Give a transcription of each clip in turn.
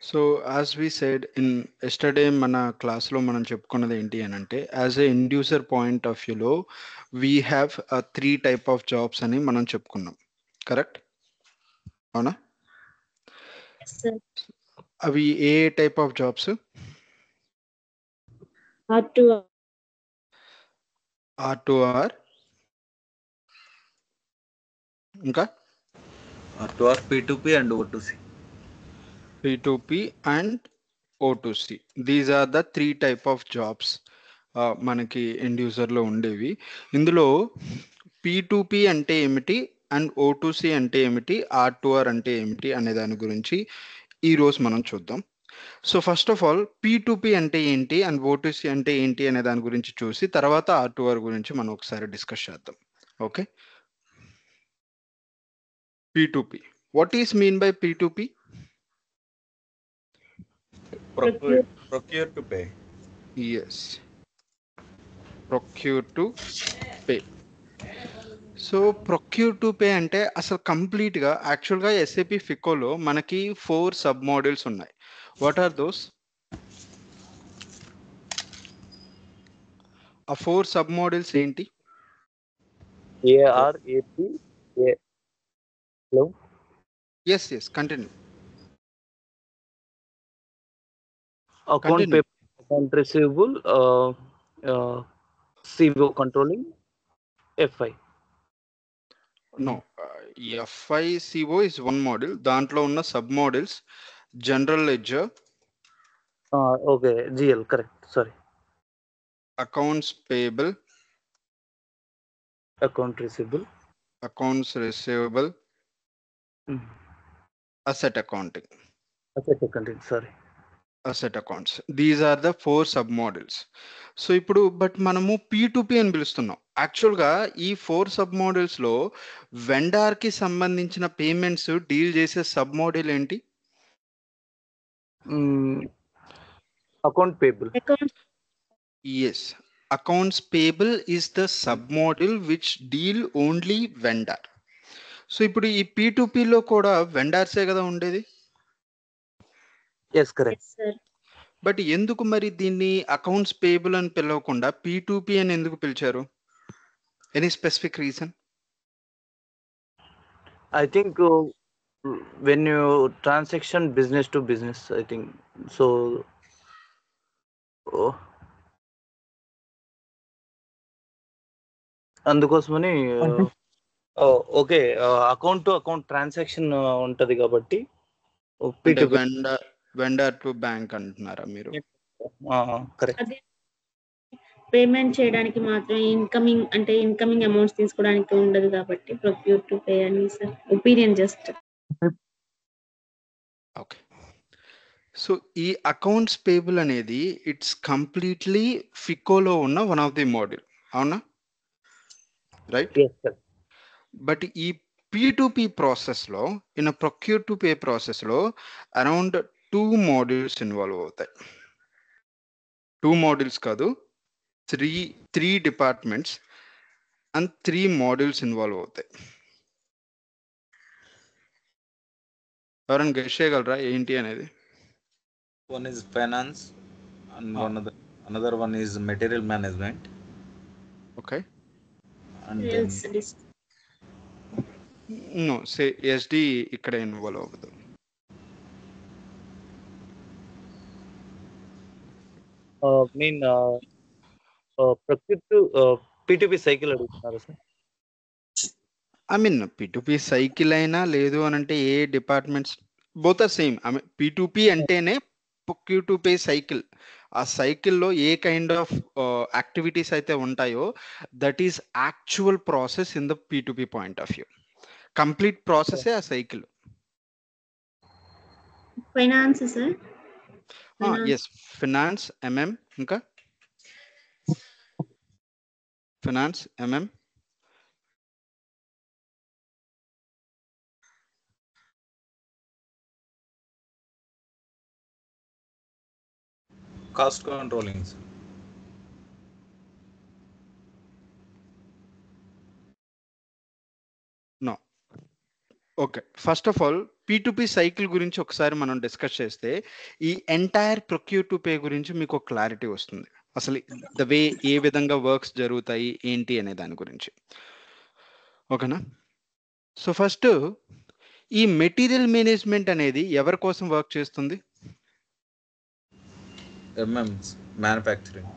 So as we said in yesterday మన క్లాస్లో మనం చెప్పుకున్నది ఏంటి అని అంటే as a end user point of వ్యూలో we have 3 type of jobs అని మనం చెప్పుకున్నాం. కరెక్ట్? అవునా? Yes, sir. అవి ఏ type of jobs? R2. R2R, ఇంకా R2R, P2P and O2C. P2P and O2C. These are the 3 type of jobs మనకి end యూజర్లో ఉండేవి. ఇందులో P2P అంటే ఏమిటి అండ్ O2C అంటే ఏమిటి, R2R అంటే ఏమిటి అనే దాని గురించి ఈరోజు మనం చూద్దాం. So first of all P2P అంటే ఏంటి అండ్ O2C అంటే ఏంటి అనే దాని గురించి చూసి తర్వాత R2R గురించి మనం ఒకసారి డిస్కస్ చేద్దాం. Okay, P2P. What is mean by P2P? Procure to pay. Yes, procure to pay. So procure to pay అంటే అసలు కంప్లీట్గా యాక్చువల్గా ఎస్ఏపి ఫికోలో మనకి 4 సబ్ మోడల్స్ ఉన్నాయి. What are those? ఆ 4 సబ్ మోడల్స్ ఏంటి? ARAP. Hello. Yes continue. Account Continue. payable, account receivable, CO controlling, FI. No, FICO is one model. దాంట్లో ఉన్న sub models general ledger, Okay, GL, correct. Sorry. Accounts payable, Account receivable. Accounts receivable, Mm. Asset accounting, Asset accounting, sorry. Asset accounts. These are the 4 sub models. So ఇప్పుడు but మనము P2P అని పిలుస్తున్నాం. యాక్చువల్గా ఈ 4 sub మోడల్స్లో వెండార్కి సంబంధించిన payments deal చేసే సబ్ మోడల్ ఏంటి? Account payable. Account. Yes, accounts payable is the sub model which deal only vendor. So ఇప్పుడు ఈ P2Pలో కూడా వెండార్సే కదా ఉండేది. Yes, correct. Yes, sir. But ఎందుకు మరి దీన్ని అకౌంట్స్ పేయబుల్ అని పిలవకుండా P2P అని ఎందుకు పిలిచారు? Any specific reason? I think when you transaction business to business, I think so. అందుకోసమని okay account to account transaction ఉంటది కాబట్టి అంటే వెండర్ టు బ్యాంక్ అంటున్నారా మీరు? కరెక్ట్. అదే పేమెంట్ చేయడానికి మాత్రం ఇన్కమింగ్ అమౌంట్స్ తీసుకోవడానికి ఉండదు కాబట్టి ప్రొక్యూర్ టు పే అని sir opinion just. Okay, so ఈ అకౌంట్స్ పేబుల్ అనేది ఇట్స్ కంప్లీట్లీ ఫికోలో ఉన్న వన్ ఆఫ్ ది మోడల్, అవునా? రైట్. బట్ ఈ P2P ప్రాసెస్లో ఇన్ ప్రొక్యూర్ టు పే ప్రాసెస్లో అరౌండ్ 2 మోడ్యూల్స్ ఇన్వాల్వ్ అవుతాయి. 2 మోడ్యూల్స్ కాదు, 3 డిపార్ట్మెంట్స్ అండ్ 3 మోడ్యూల్స్ ఇన్వాల్వ్ అవుతాయి. ఎవరైనా గెస్ చేయగలరా ఏంటి అనేది? One is finance and another one is material management. Okay, And then no say SD ఇక్కడ ఇన్వాల్వ్ అవ్వదు. Mean procure to P2P cycle అడుగుతున్నారు sir? I mean P2P cycle అయినా లేదు అని అంటే ఏ departments both are same. I mean P2P అంటేనే procure to pay cycle. ఆ సైకిల్లో ఏ కైండ్ ఆఫ్ యాక్టివిటీస్ అయితే ఉంటాయో that is actual process in the P2P point of view. Complete ప్రాసెసే ఆ cycle. Finance sir. Yes, finance, MM, ఇంకా finance, MM, cost controlling. No okay, first of all P2P cycle గురించి ఒకసారి మనం discuss చేస్తే ఈ ఎంటైర్ ప్రొక్యూర్ టు పే గురించి మీకు ఒక క్లారిటీ వస్తుంది. అసలు ద వే ఏ విధంగా వర్క్స్ జరుగుతాయి ఏంటి అనే దాని గురించి. ఓకేనా? సో ఫస్ట్ ఈ మెటీరియల్ మేనేజ్మెంట్ అనేది ఎవరి కోసం వర్క్ చేస్తుంది? మ్యానుఫ్యాక్చరింగ్.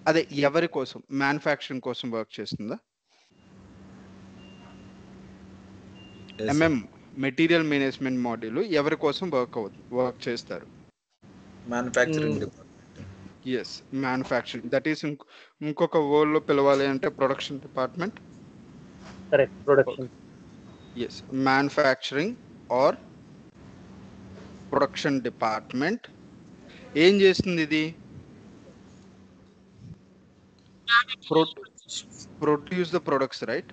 అదే ఎవరి కోసం? మ్యానుఫ్యాక్చరింగ్ కోసం వర్క్ చేస్తుందా? మెటీరియల్ మేనేజ్మెంట్ మాడ్యూల్ ఎవరి కోసం వర్క్ చేస్తారు? Manufacturing department. Yes, manufacturing. That is ఇంకొక వర్డ్ లో పిలవాలి అంటే production department. Correct, production. Yes, manufacturing or production department ఏం చేస్తుంది? ఇది produce the products, right?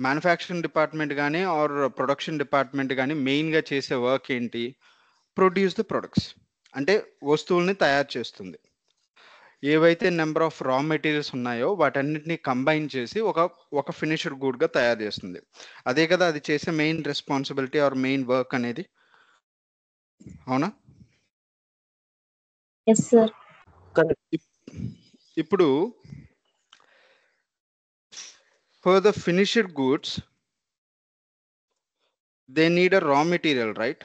Manufacturing department కానీ ఆర్ ప్రొడక్షన్ డిపార్ట్మెంట్ కానీ మెయిన్గా చేసే వర్క్ ఏంటి? ప్రొడ్యూస్ ద ప్రొడక్ట్స్, అంటే వస్తువుల్ని తయారు చేస్తుంది. ఏవైతే నెంబర్ ఆఫ్ రా మెటీరియల్స్ ఉన్నాయో వాటన్నిటిని కంబైన్ చేసి ఒక ఫినిష్డ్ గుడ్గా తయారు చేస్తుంది. అదే కదా అది చేసే main responsibility or main work అనేది, అవునా? Yes sir. ఇప్పుడు for the finished goods they need a raw material, right?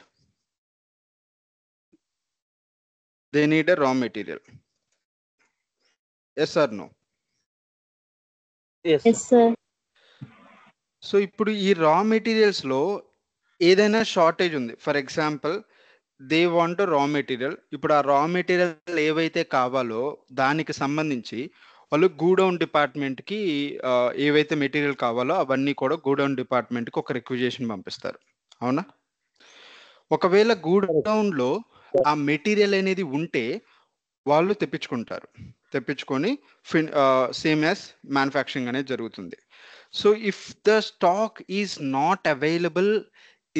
They need a raw material. Yes or no? Yes. Yes sir. So ఇప్పుడు ఈ రా మెటీరియల్స్ లో ఏదైనా shortage ఉంది. For example they want raw material. ఇప్పుడు ఆ raw material ఏవైతే కావాలో దానికి సంబంధించి వాళ్ళు గూడౌన్ డిపార్ట్మెంట్కి ఏవైతే మెటీరియల్ కావాలో అవన్నీ కూడా గూడౌన్ డిపార్ట్మెంట్కి ఒక రిక్విజేషన్ పంపిస్తారు, అవునా? ఒకవేళ గూడౌన్లో ఆ మెటీరియల్ అనేది ఉంటే వాళ్ళు తెప్పించుకొని సేమ్ యాజ్ మ్యానుఫ్యాక్చరింగ్ అనేది జరుగుతుంది. So if the stock is not available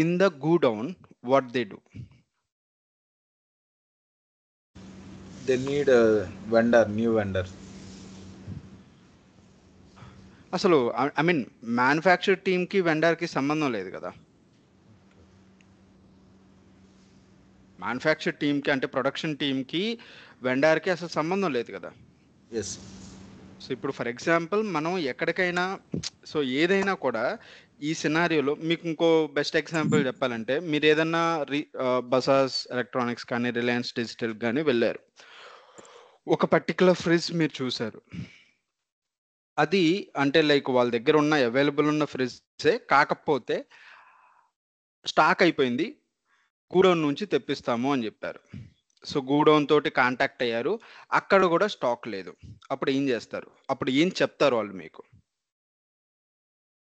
in the godown, what they do? They need a new vendor. అసలు ఐ మీన్ మ్యానుఫ్యాక్చర్ టీమ్కి వెండర్కి సంబంధం లేదు కదా. మ్యానుఫ్యాక్చర్ టీమ్కి అంటే ప్రొడక్షన్ టీమ్కి వెండర్కి అసలు సంబంధం లేదు కదా. ఎస్. సో ఇప్పుడు ఫర్ ఎగ్జాంపుల్ మనం ఎక్కడికైనా, సో ఏదైనా కూడా ఈ సినారియోలో మీకు ఇంకో బెస్ట్ ఎగ్జాంపుల్ చెప్పాలంటే, మీరు ఏదన్నా బజాజ్ ఎలక్ట్రానిక్స్ కానీ రిలయన్స్ డిజిటల్ కానీ వెళ్ళారు, ఒక పర్టికులర్ ఫ్రిడ్జ్ మీరు చూసారు. అది అంటే లైక్ వాళ్ళ దగ్గర ఉన్న అవైలబుల్ ఉన్న ఫ్రిడ్జే, కాకపోతే స్టాక్ అయిపోయింది, గూడౌన్ నుంచి తెప్పిస్తాము అని చెప్పారు. సో గూడౌన్ తోటి కాంటాక్ట్ అయ్యారు, అక్కడ కూడా స్టాక్ లేదు. అప్పుడు ఏం చేస్తారు? అప్పుడు ఏం చెప్తారు వాళ్ళు మీకు?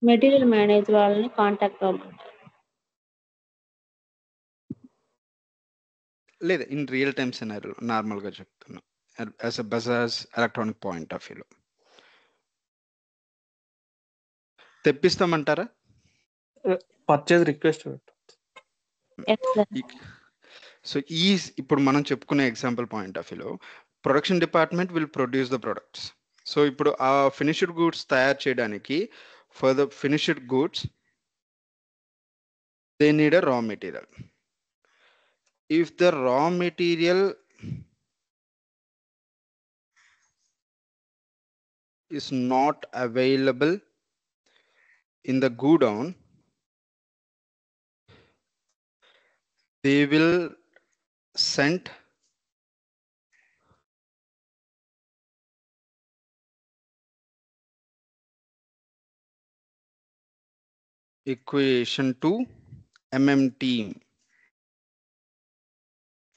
మెటీరియల్ మేనేజ్ వాళ్ళని కాంటాక్ట్ అవ్వమంటారు. లేదు, ఇన్ రియల్ టైమ్ సినారియో నార్మల్గా చెప్తున్నా, as a Bajaj electronic point of వ్యూలో తెప్పిస్తామంటారా? Purchase request. Yes sir. So ఇప్పుడు మనం చెప్పుకునే ఎగ్జాంపుల్ పాయింట్ ఆఫ్ వ్యూలో production department will produce the products. So ఇప్పుడు ఆ ఫినిష్డ్ గూడ్స్ తయారు చేయడానికి for the finished goods they need a raw material. If the raw material is not available in the godown, they will send equation to team.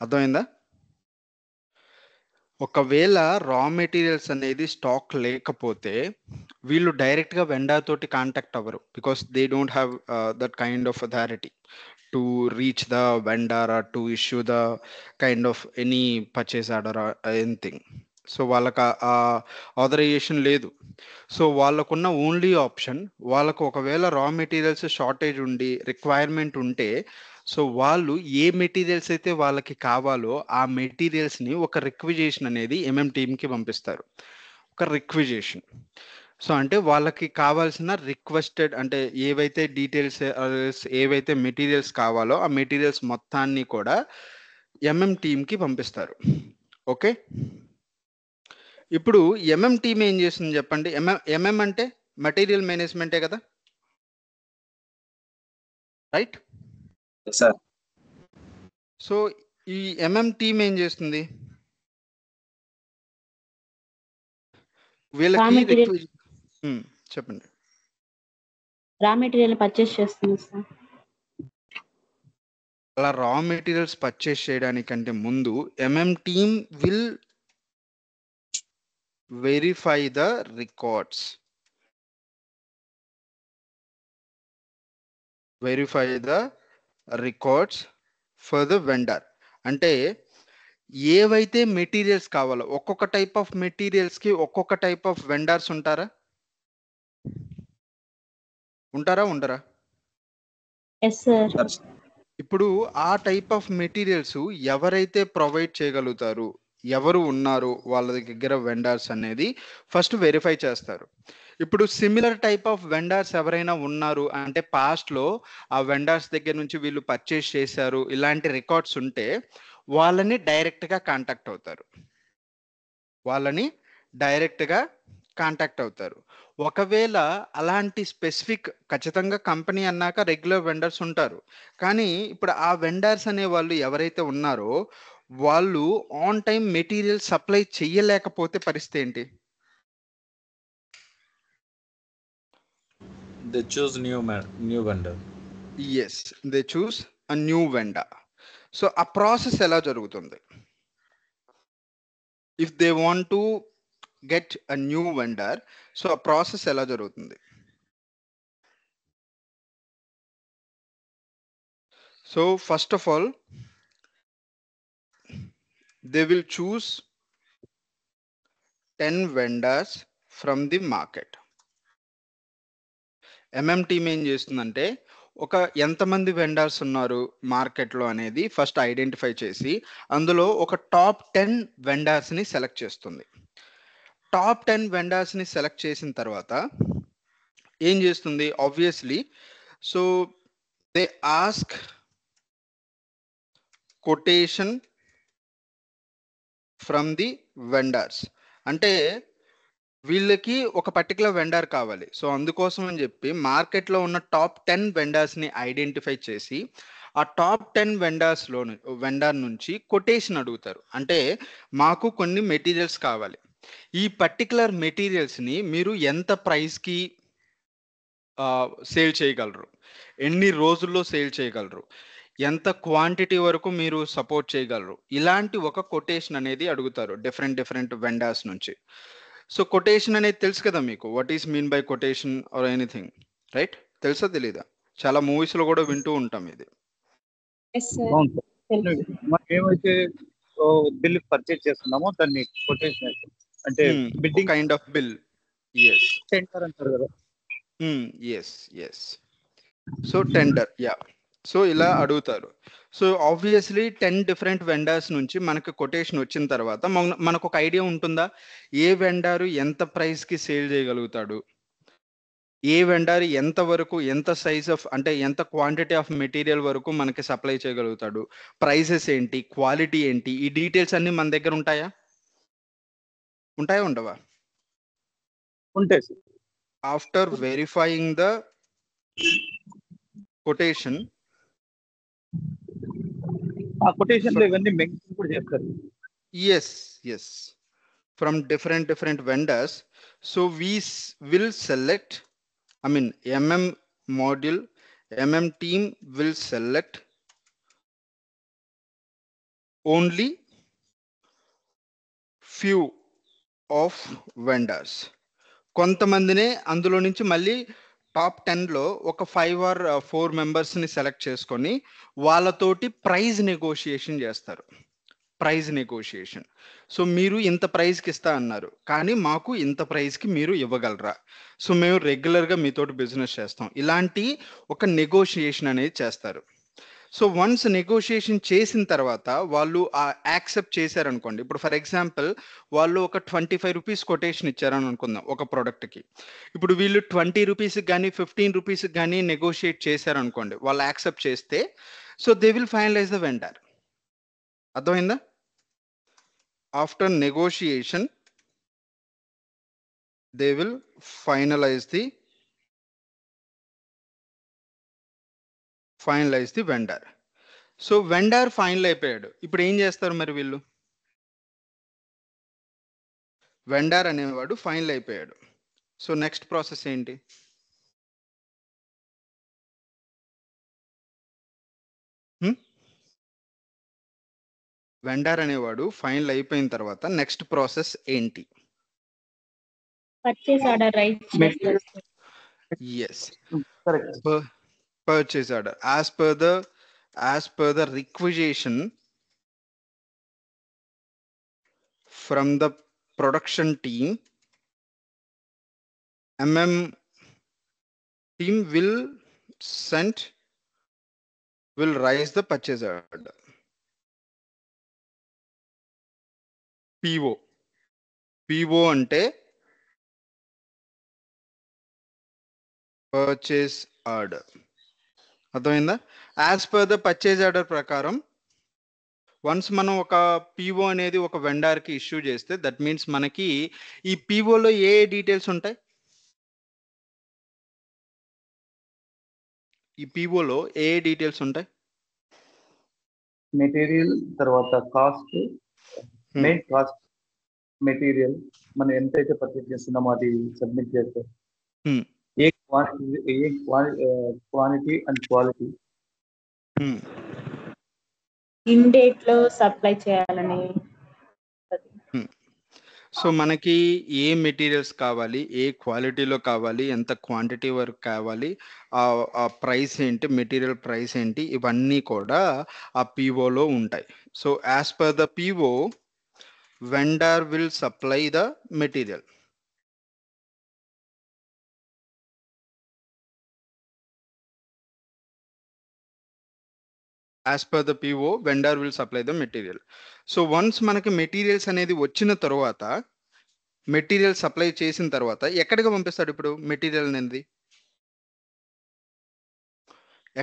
అర్థమైందా? ఒకవేళ రా materials అనేది stock లేకపోతే వీళ్ళు డైరెక్ట్గా వెండర్ తోటి కాంటాక్ట్ అవ్వరు, because they don't have that kind of authority to reach the vendor or to issue the kind of any purchase order or anything. So వాళ్ళకి ఆ ఆథరైజేషన్ లేదు. సో వాళ్ళకున్న ఓన్లీ ఆప్షన్, వాళ్ళకు ఒకవేళ రా మెటీరియల్స్ షార్టేజ్ ఉండి requirement ఉంటే, so వాళ్ళు ఏ మెటీరియల్స్ అయితే వాళ్ళకి కావాలో ఆ మెటీరియల్స్ని ఒక రిక్విజేషన్ అనేది టీమ్కి పంపిస్తారు. ఒక రిక్విజేషన్ సో అంటే వాళ్ళకి కావాల్సిన రిక్వెస్టెడ్ అంటే ఏవైతే డీటెయిల్స్ ఏవైతే మెటీరియల్స్ కావాలో ఆ మెటీరియల్స్ మొత్తాన్ని కూడా ఎంఎం టీమ్కి పంపిస్తారు. ఓకే, ఇప్పుడు ఎంఎం టీమ్ ఏం చేస్తుంది చెప్పండి? ఎంఎం అంటే మెటీరియల్ మేనేజ్మెంటే కదా, రైట్? సార్ సో ఈ ఎంఎం టీమ్ ఏం చేస్తుంది? వీళ్ళకి చెప్పండి. రా మెటీరియల్ పర్చేస్ చేస్తుంది సార్. అలా రా మెటీరియల్స్ పర్చేస్ చేయడానికంటే ముందు MM team will verify the records, for the vendor. అంటే ఏవైతే మెటీరియల్స్ కావాలో ఒక్కొక్క టైప్ ఆఫ్ మెటీరియల్స్ కి ఒక్కొక్క టైప్ ఆఫ్ వెండర్స్ ఉండరా? Yes sir. ఇప్పుడు ఆ టైప్ ఆఫ్ మెటీరియల్స్ ఎవరైతే ప్రొవైడ్ చేయగలుగుతారు, ఎవరు ఉన్నారు వాళ్ళ దగ్గర వెండర్స్ అనేది ఫస్ట్ వెరిఫై చేస్తారు. ఇప్పుడు సిమిలర్ టైప్ ఆఫ్ వెండర్స్ ఎవరైనా ఉన్నారు అంటే పాస్ట్ లో ఆ వెండర్స్ దగ్గర నుంచి వీళ్ళు పర్చేస్ చేశారు ఇలాంటి రికార్డ్స్ ఉంటే వాళ్ళని డైరెక్ట్ గా కాంటాక్ట్ అవుతారు. ఒకవేళ అలాంటి స్పెసిఫిక్ ఖచ్చితంగా కంపెనీ అన్నాక రెగ్యులర్ వెండర్స్ ఉంటారు, కానీ ఇప్పుడు ఆ వెండర్స్ అనే వాళ్ళు ఎవరైతే ఉన్నారో వాళ్ళు ఆన్ టైం మెటీరియల్ సప్లై చెయ్యలేకపోతే పరిస్థితి ఏంటి? They choose new vendor. Yes, they choose a new vendor. So a process ఎలా జరుగుతుంది? If they want to get a new vendor, so a process ఎలా జరుగుతుంది? So first of all, they will choose 10 vendors from the market. MM team ఏం చేస్తుందంటే ఒక ఎంతమంది vendors ఉన్నారు మార్కెట్లో అనేది ఫస్ట్ ఐడెంటిఫై చేసి అందులో ఒక టాప్ 10 వెండర్స్ని సెలెక్ట్ చేస్తుంది. టాప్ 10 వెండర్స్ని సెలెక్ట్ చేసిన తర్వాత ఏం చేస్తుంది? Obviously so they ask quotation from the vendors. అంటే వీళ్ళకి ఒక పర్టికులర్ వెండర్ కావాలి, సో అందుకోసం అని చెప్పి మార్కెట్లో ఉన్న టాప్ 10 వెండర్స్ని ఐడెంటిఫై చేసి ఆ టాప్ 10 వెండర్ నుంచి కొటేషన్ అడుగుతారు. అంటే మాకు కొన్ని మెటీరియల్స్ కావాలి, ఈ పర్టికులర్ మెటీరియల్స్ని మీరు ఎంత ప్రైస్కి సేల్ చేయగలరు, ఎన్ని రోజుల్లో సేల్ చేయగలరు, ఎంత క్వాంటిటీ వరకు మీరు సపోర్ట్ చేయగలరు, ఇలాంటి ఒక కొటేషన్ అనేది అడుగుతారు డిఫరెంట్ వెండర్స్ నుంచి. సో కొటేషన్ అనేది తెలుసు కదా మీకు, what is mean by quotation or anything, right? తెలుసా తెలీదా? చాలా మూవీస్ లో కూడా వింటూ ఉంటాం ఇది. ఏమైతే బిల్ పర్చేజ్ చేస్తున్నామో దాన్ని కొటేషన్ అంటే bidding kind of bill. yes tender అంటారు కదా. yes so tender, yeah. So ఇలా అడుగుతారు. సో ఆబ్వియస్లీ 10 డిఫరెంట్ వెండర్స్ నుంచి మనకు కొటేషన్ వచ్చిన తర్వాత మనకు ఒక ఐడియా ఉంటుందా ఏ వెండర్ ఎంత ప్రైస్ కి సేల్ చేయగలుగుతాడు, ఏ వెండర్ ఎంత వరకు ఎంత సైజ్ ఆఫ్ అంటే ఎంత క్వాంటిటీ ఆఫ్ మెటీరియల్ వరకు మనకి సప్లై చేయగలుగుతాడు, ప్రైసెస్ ఏంటి, క్వాలిటీ ఏంటి, ఈ డీటెయిల్స్ అన్ని మన దగ్గర ఉంటాయా ఉండవా? ఉంటాయి sir. After verifying the quotation ఆ కొటేషన్ లో ఇవన్నీ మెన్షన్ కూడా చేస్తారు. yes from different vendors. So we will select, I mean MM team will select only few of vendors. కొంతమందినే అందులో నుంచి మళ్ళీ టాప్ 10లో ఒక 5 or 4 మెంబర్స్ని సెలెక్ట్ చేసుకొని వాళ్ళతోటి ప్రైజ్ నెగోషియేషన్ చేస్తారు. సో మీరు ఇంత ప్రైస్కి ఇస్తా అన్నారు, కానీ మాకు ఇంత ప్రైస్కి మీరు ఇవ్వగలరా, సో మేము రెగ్యులర్గా మీతోటి బిజినెస్ చేస్తాం, ఇలాంటి ఒక నెగోషియేషన్ అనేది చేస్తారు. సో వన్స్ నెగోషియేషన్ చేసిన తర్వాత వాళ్ళు యాక్సెప్ట్ చేశారనుకోండి, ఇప్పుడు ఫర్ ఎగ్జాంపుల్ వాళ్ళు ఒక 25 రూపీస్ కొటేషన్ ఇచ్చారని అనుకుందాం ఒక ప్రోడక్ట్కి. ఇప్పుడు వీళ్ళు 20 రూపీస్కి కానీ 15 రూపీస్కి కానీ నెగోషియేట్ చేశారనుకోండి, వాళ్ళు యాక్సెప్ట్ చేస్తే so they will finalise the vendor. అర్థమైందా? After negotiation they will finalise the vendor. So vendor final అయిపోయాడు. ఇప్పుడు ఏం చేస్తారు మరి వీళ్ళు? వెండర్ అనేవాడు ఫైనల్ అయిపోయాడు. సో నెక్స్ట్ ప్రాసెస్ ఏంటి? వెండర్ అనేవాడు ఫైనల్ అయిపోయిన తర్వాత నెక్స్ట్ ప్రాసెస్ ఏంటి? పర్చేస్ ఆర్డర్ రైట్ చేస్తారు. Yes, Correct. purchase order as per the requisition from the production team. Team will raise the purchase order. PO అంటే purchase order. అర్థమైందా? As per the purchase order ప్రకారం once మనం ఒక PO అనేది ఒక వెండర్కి issue చేస్తే దట్ మీన్స్ మనకి ఈ పిఓలో ఏ డీటెయిల్స్ ఉంటాయి? ఈ పిఓలో ఏ డీటెయిల్స్ ఉంటాయి? మెటీరియల్ తర్వాత కాస్ట్, మెయిన్ కాస్ట్, మెటీరియల్ మనం ఎంతైతే పర్చేస్ చేస్తున్నామో అది సబ్మిట్ చేస్తే ఏ quantity and quality, in date లో సప్లై చేయాలని. సో మనకి ఏ మెటీరియల్స్ కావాలి, ఏ క్వాలిటీలో కావాలి, ఎంత క్వాంటిటీ వరకు కావాలి, ఆ ప్రైస్ ఏంటి, మెటీరియల్ ప్రైస్ ఏంటి, ఇవన్నీ కూడా ఆ పిఓలో ఉంటాయి. So as per the PO vendor will supply the material. As per the PO, vendor will supply the material. So once మనకి మెటీరియల్స్ అనేది వచ్చిన తర్వాత, మెటీరియల్ సప్లై చేసిన తర్వాత ఎక్కడికి పంపిస్తాడు? ఇప్పుడు మెటీరియల్ అనేది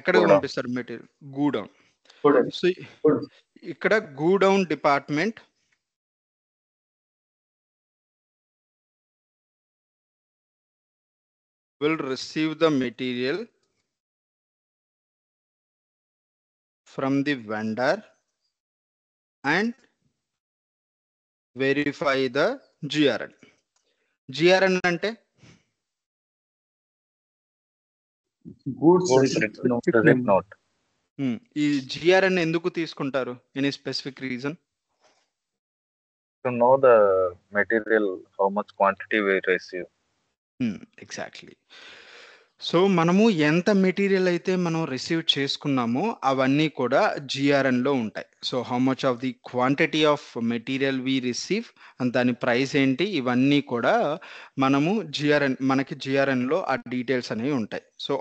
ఎక్కడికి పంపిస్తాడు? మెటీరియల్ గూడౌన్. సో ఇక్కడ godown department will receive the material from the vendor and verify the GRN. GRN అంటే గూడ్స్ Receipt note. ఈ GRN ఎందుకు తీసుకుంటారు? Any specific reason? To know the material, how much quantity we receive. Exactly. So మనము ఎంత material అయితే మనం receive చేసుకున్నామో అవన్నీ కూడా జిఆర్ఎన్లో ఉంటాయి. So how much of the quantity of material we receive and దాని ప్రైస్ ఏంటి, ఇవన్నీ కూడా మనము మనకి జిఆర్ఎన్లో ఆ డీటెయిల్స్ అనేవి ఉంటాయి. సో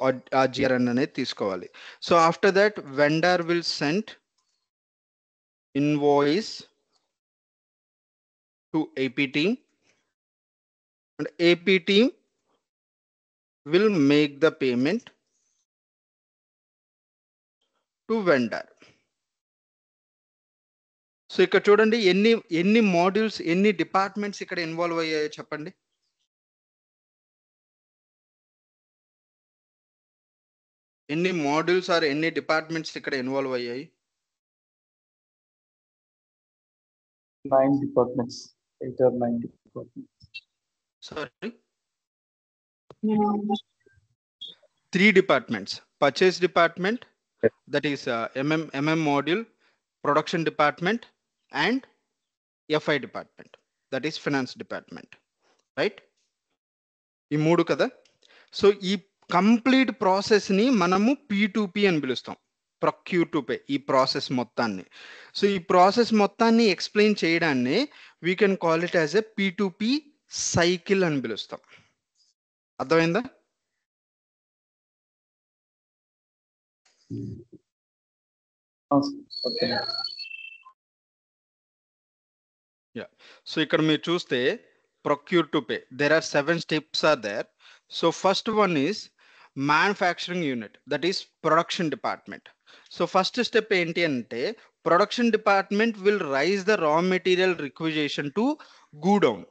ఆ జిఆర్ఎన్ అనేది తీసుకోవాలి. So after that vendor will send invoice to AP team and AP team will make the payment to vendor. So ఇక్కడ చూడండి ఎన్ని మాడ్యూల్స్, ఎన్ని డిపార్ట్మెంట్స్ ఇక్కడ ఇన్వాల్వ్ అయ్యాయో చెప్పండి. ఎన్ని మాడ్యూల్స్ ఆర్ ఎన్ని డిపార్ట్మెంట్స్ ఇక్కడ ఇన్వాల్వ్ అయ్యాయి? 9 departments, 8 or 9 departments. Sorry, 3 departments. Purchase department, that is MM module, production department and FI department, that is finance department, right? ఈ 3 కదా. సో ఈ కంప్లీట్ ప్రాసెస్ని మనము P2P అని పిలుస్తాం, ప్రొక్యూర్ టు పే. ఈ ప్రాసెస్ మొత్తాన్ని, సో ఈ ప్రాసెస్ మొత్తాన్ని ఎక్స్ప్లెయిన్ చేయడాన్ని we can call it as a P2P cycle అని పిలుస్తాం. అర్థమైందా? ఓకే. సో ఇక్కడ మీరు చూస్తే procure to pay, there are 7 steps are there. So first one is manufacturing unit, that is production department. So first step ఏంటి అంటే production department will raise the raw material requisition to go down.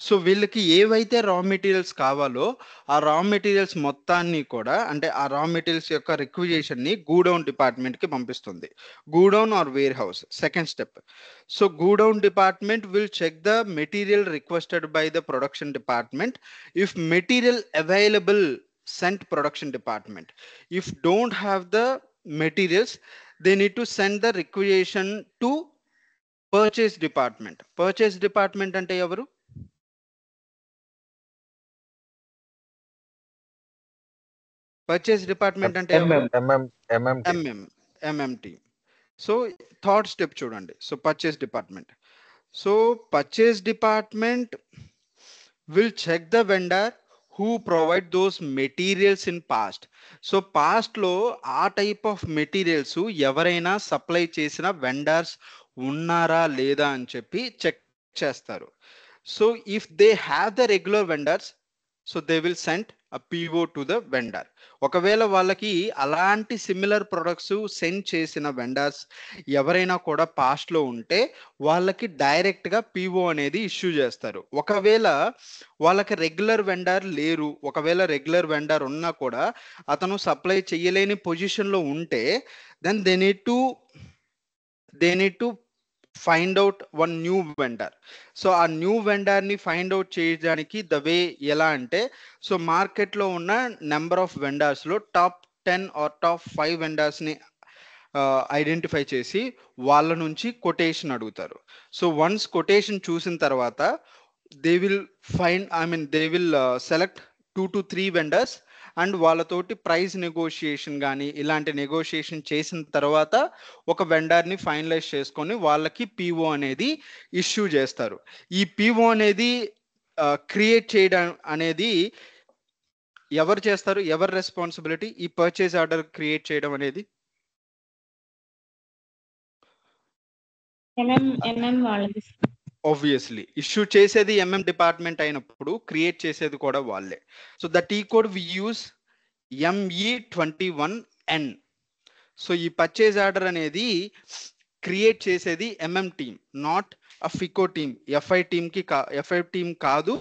So వీళ్ళకి ఏవైతే రా materials కావాలో ఆ రా materials మొత్తాన్ని కూడా, అంటే ఆ రా మెటీరియల్స్ యొక్క రిక్విజేషన్ ని గూడౌన్ డిపార్ట్మెంట్ కి పంపిస్తుంది. Godown or warehouse, second step. So godown department will check the material requested by the production department. If material available, sent production department. If don't have the materials, they need to send the requisition to purchase department. Purchase department అంటే ఎవరు? Purchase department అంటే MMT. So third step చూడండి. So purchase department. So purchase department will check the vendor who provide those materials in past. So పాస్ట్లో ఆ type of materials ఎవరైనా supply చేసిన vendors ఉన్నారా లేదా అని చెప్పి చెక్ చేస్తారు. So if they have the regular vendors, so they will send a PO to the vendor. ఒకవేళ వాళ్ళకి అలాంటి సిమిలర్ ప్రొడక్ట్స్ సెండ్ చేసిన వెండర్స్ ఎవరైనా కూడా పాస్ట్ లో ఉంటే వాళ్ళకి డైరెక్ట్ గా PO అనేది ఇష్యూ చేస్తారు. ఒకవేళ వాళ్ళకి రెగ్యులర్ వెండర్ లేరు, ఒకవేళ రెగ్యులర్ వెండర్ ఉన్నా కూడా అతను సప్లై చేయలేని పొజిషన్ లో ఉంటే then they need to find out one new vendor. So ఆ న్యూ వెండర్ ని ఫైండ్ అవుట్ చేయడానికి ద వే ఎలా అంటే, సో మార్కెట్ లో ఉన్న నెంబర్ ఆఫ్ వెండర్స్ లో టాప్ 10 ఆర్ టాప్ 5 వెండర్స్ ని ఐడెంటిఫై చేసి వాళ్ళ నుంచి కొటేషన్ అడుగుతారు. సో వన్స్ కొటేషన్ చూసిన తర్వాత they will select 2 to 3 vendors and వాళ్ళతోటి ప్రైస్ నెగోషియేషన్ కానీ ఇలాంటి నెగోషియేషన్ చేసిన తర్వాత ఒక వెండర్ని ఫైనలైజ్ చేసుకొని వాళ్ళకి PO అనేది ఇష్యూ చేస్తారు. ఈ PO అనేది క్రియేట్ చేయడం అనేది ఎవరు చేస్తారు, ఎవరి రెస్పాన్సిబిలిటీ ఈ పర్చేజ్ ఆర్డర్ క్రియేట్ చేయడం అనేది? ఆబ్వియస్లీ ఇష్యూ చేసేది డిపార్ట్మెంట్ అయినప్పుడు క్రియేట్ చేసేది కూడా వాళ్ళే. So the T code we use ME21N. So ఈ పర్చేజ్ ఆర్డర్ అనేది క్రియేట్ చేసేది team, not a FICO team. FI team కాదు,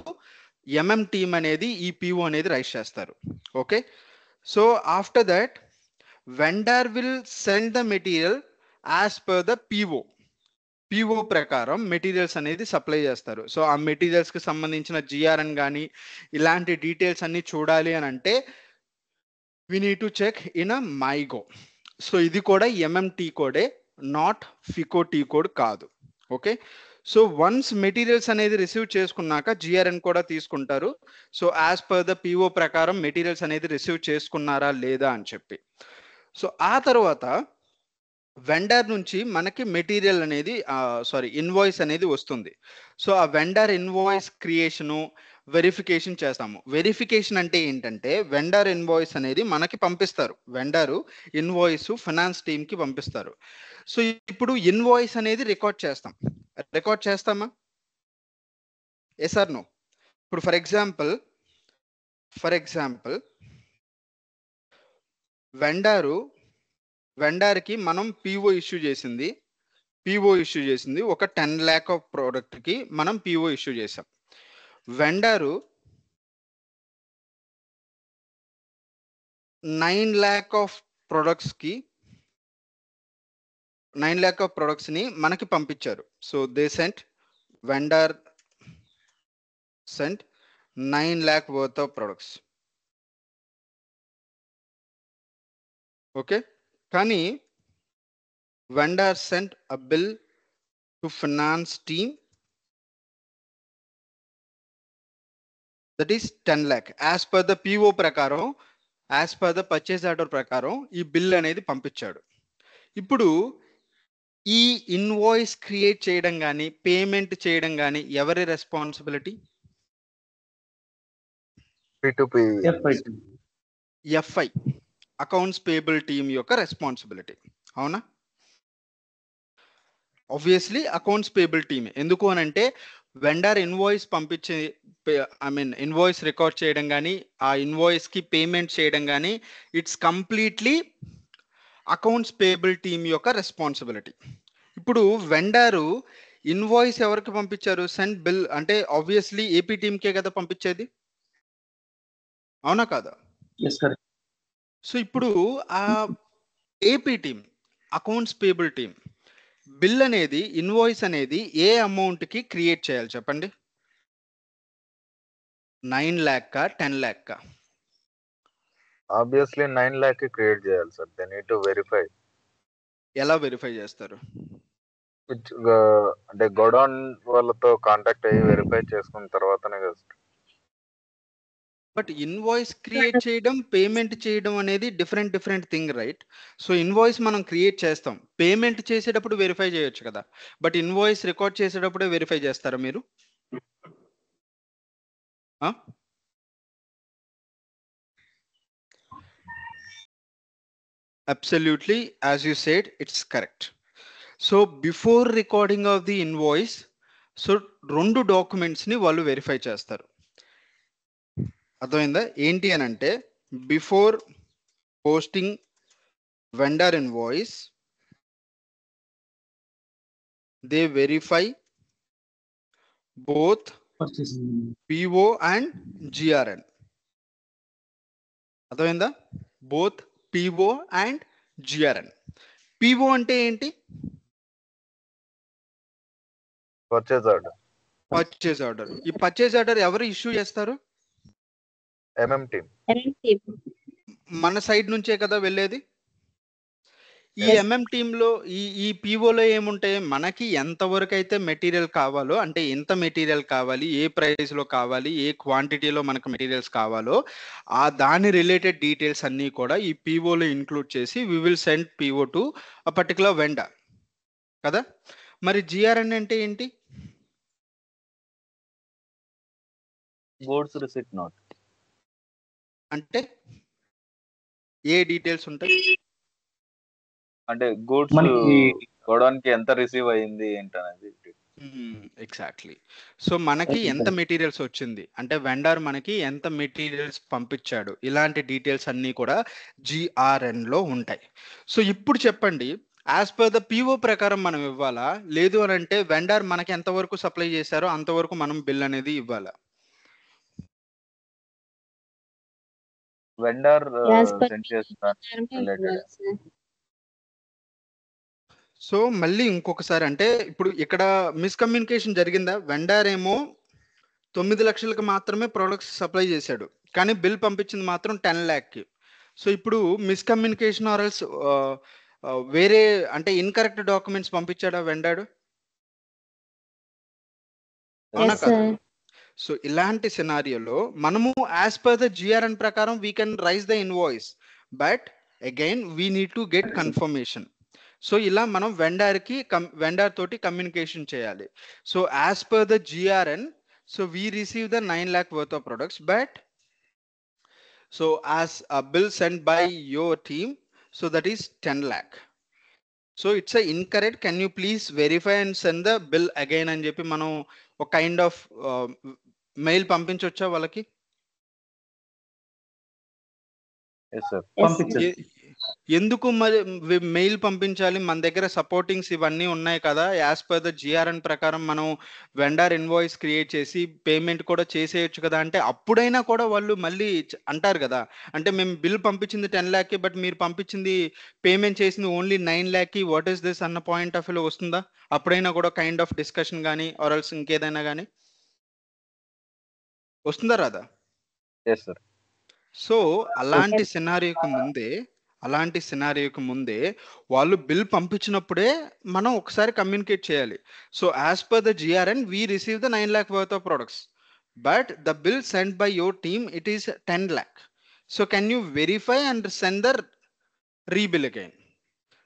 టీమ్ అనేది ఈ PO అనేది రైజ్ చేస్తారు. Okay. So after that vendor will send the material as per the PO ప్రకారం materials అనేది సప్లై చేస్తారు. సో ఆ మెటీరియల్స్ కి సంబంధించిన GRN కానీ ఇలాంటి డీటెయిల్స్ అన్ని చూడాలి అని అంటే we need to check in a MyGo. So ఇది కూడా MMT కోడే, నాట్ ఫికో టీ కోడ్ కాదు. ఓకే. సో వన్స్ మెటీరియల్స్ అనేది రిసీవ్ చేసుకున్నాక GRN కూడా తీసుకుంటారు. So as per the PO ప్రకారం మెటీరియల్స్ అనేది రిసీవ్ చేసుకున్నారా లేదా అని చెప్పి. సో ఆ తర్వాత వెండర్ నుంచి మనకి మెటీరియల్ అనేది ఇన్వాయిస్ అనేది వస్తుంది. సో ఆ వెండర్ ఇన్వాయిస్ క్రియేషను వెరిఫికేషన్ చేస్తాము. వెరిఫికేషన్ అంటే ఏంటంటే వెండర్ ఇన్వాయిస్ అనేది మనకి పంపిస్తారు, వెండరు ఇన్వాయిస్ ఫైనాన్స్ టీమ్ కి పంపిస్తారు. సో ఇప్పుడు ఇన్వాయిస్ అనేది రికార్డ్ చేస్తామా? Yes or no? ఇప్పుడు ఫర్ ఎగ్జాంపుల్ వెండర్కి మనం PO ఇష్యూ చేసింది ఒక 10 lakh ఆఫ్ ప్రోడక్ట్ కి మనం PO ఇష్యూ చేసాం. వెండరు 9 lakh ఆఫ్ ప్రొడక్ట్స్ ని మనకి పంపించారు. So vendor sent 9 lakh worth of products. Okay. కానీ vendor sent a bill to finance team that is 10 lakh. As per the PO ప్రకారం, as per the purchase order ప్రకారం ఈ bill అనేది పంపించాడు. ఇప్పుడు ఈ ఇన్వాయిస్ క్రియేట్ చేయడం కానీ payment చేయడం కానీ ఎవరి responsibility? FI accounts payable team యొక్క రెస్పాన్సిబిలిటీ. అవునా? Obviously accounts payable team. ఎందుకు అని అంటే వెండర్ ఇన్వాయిస్ పంపించే, ఇన్వాయిస్ రికార్డ్ చేయడం కానీ ఆ ఇన్వాయిస్కి పేమెంట్ చేయడం కానీ it's completely accounts payable team యొక్క రెస్పాన్సిబిలిటీ. ఇప్పుడు వెండరు ఇన్వాయిస్ ఎవరికి పంపించారు? సెండ్ బిల్ అంటే ఆబ్వియస్లీ ఏపీ టీమ్కే కదా పంపించేది, అవునా కాదా? సో ఇప్పుడు ఆ AP team accounts payable team bill అనేది, ఇన్వాయిస్ అనేది ఏ అమౌంట్కి క్రియేట్ చేయాలి చెప్పండి? 9 lakh 10 lakh? Obviously 9 lakh create చేయాలి sir. They need to verify. ఎలా వెరిఫై చేస్తారు? అంటే గోడౌన్ వాళ్ళతో కాంటాక్ట్ అయ్యి వెరిఫై చేసుకున్న తర్వాతనే కదా. బట్ ఇన్వాయిస్ క్రియేట్ చేయడం, పేమెంట్ చేయడం అనేది different thing, right? So invoice మనం క్రియేట్ చేస్తాం, పేమెంట్ చేసేటప్పుడు వెరిఫై చేయొచ్చు కదా. బట్ ఇన్వాయిస్ రికార్డ్ చేసేటప్పుడే వెరిఫై చేస్తారా మీరు? Absolutely, as you said, it's correct. So before recording of the invoice, so రెండు డాక్యుమెంట్స్ ని వాళ్ళు వెరిఫై చేస్తారు. అర్థమైందా? ఏంటి అని అంటే before posting vendor invoice they verify both PO and GRN. అర్థమైందా? Both PO and GRN. PO అంటే ఏంటి? Purchase order. Purchase order. ఈ పర్చేజ్ ఆర్డర్ ఎవరు ఇష్యూ చేస్తారు? MM team. మన సైడ్ నుంచే కదా వెళ్ళేది. ఈ ఎంఎం టీంలో ఈ పిఓలో ఏముంటాయి? మనకి ఎంతవరకు అయితే మెటీరియల్ కావాలో, అంటే ఎంత మెటీరియల్ కావాలి, ఏ ప్రైస్ లో కావాలి, ఏ క్వాంటిటీలో మనకు మెటీరియల్స్ కావాలో ఆ దాని రిలేటెడ్ డీటెయిల్స్ అన్నీ కూడా ఈ పిఓలో ఇంక్లూడ్ చేసి we will send PO to a particular vendor కదా. మరి జిఆర్ఎన్ అంటే ఏంటి? Goods receipt note. అంటే ఏ డీటెయిల్స్ ఉంటాయి? అంటే గూడ్స్ గోడౌన్ కి ఎంత రిసీవ్ అయ్యింది ఏంటనేది. ఎగ్జాక్ట్లీ. సో మనకి ఎంత మెటీరియల్స్ వచ్చింది, అంటే వెండర్ మనకి ఎంత మెటీరియల్స్ పంపించాడు, ఇలాంటి డీటెయిల్స్ అన్నీ కూడా జిఆర్ఎన్ లో ఉంటాయి. సో ఇప్పుడు చెప్పండి, యాజ్ పర్ ద పిఓ ప్రకారం మనం ఇవ్వాలా, లేదు అని అంటే వెండర్ మనకి ఎంతవరకు సప్లై చేశారో అంతవరకు మనం బిల్ అనేది ఇవ్వాలా? వెండర్ సెండ్ చేస్తున్నారు. సో మళ్ళీ ఇంకొకసారి, అంటే ఇప్పుడు ఇక్కడ మిస్కమ్యూనికేషన్ జరిగిందా? వెండర్ ఏమో 9 లక్షలకు మాత్రమే ప్రొడక్ట్స్ సప్లై చేశాడు, కానీ బిల్ పంపించింది మాత్రం 10 lakh. సో ఇప్పుడు మిస్కమ్యూనికేషన్ ఆర్ఎల్స్ వేరే, అంటే ఇన్కరెక్ట్ డాక్యుమెంట్స్ పంపించాడా వెండర్? అవునా కదా? సో ఇలాంటి సినారియోలో మనము యాజ్ పర్ ద జిఆర్ఎన్ ప్రకారం we can raise the invoice, but again we need to get confirmation. So ఇలా మనం వెండర్ తోటి కమ్యూనికేషన్ చేయాలి. So as per the GRN, so we receive the 9 lakh worth of products, but so as a bill sent by your team, so that is 10 lakh. So it's a incorrect, can you please verify and send the bill again అని చెప్పి మనం ఒక kind of mail పంపించవచ్చా వాళ్ళకి? ఎందుకు మరి mail పంపించాలి? మన దగ్గర సపోర్టింగ్స్ ఇవన్నీ ఉన్నాయి కదా. యాజ్ పర్ ద జిఆర్ఎన్ ప్రకారం మనం వెండర్ ఇన్వాయిస్ క్రియేట్ చేసి పేమెంట్ కూడా చేసేయచ్చు కదా. అంటే అప్పుడైనా కూడా వాళ్ళు మళ్ళీ అంటారు కదా, అంటే మేము బిల్ పంపించింది 10 lakh బట్ మీరు పంపించింది పేమెంట్ చేసింది only 9 lakh, what is this అన్న పాయింట్ ఆఫ్ వ్యూలో వస్తుందా? అప్పుడైనా కూడా కైండ్ ఆఫ్ డిస్కషన్ కానీ ఆర్ఎల్స్ ఇంకేదైనా కానీ వస్తుందా రాదా? సో అలాంటి సినారియోకి ముందే వాళ్ళు బిల్ పంపించినప్పుడే మనం ఒకసారి కమ్యూనికేట్ చేయాలి. So as per the GRN we receive the 9 lakh worth of products, but the bill sent by your team it is 10 lakh. So can you verify and send the rebill again?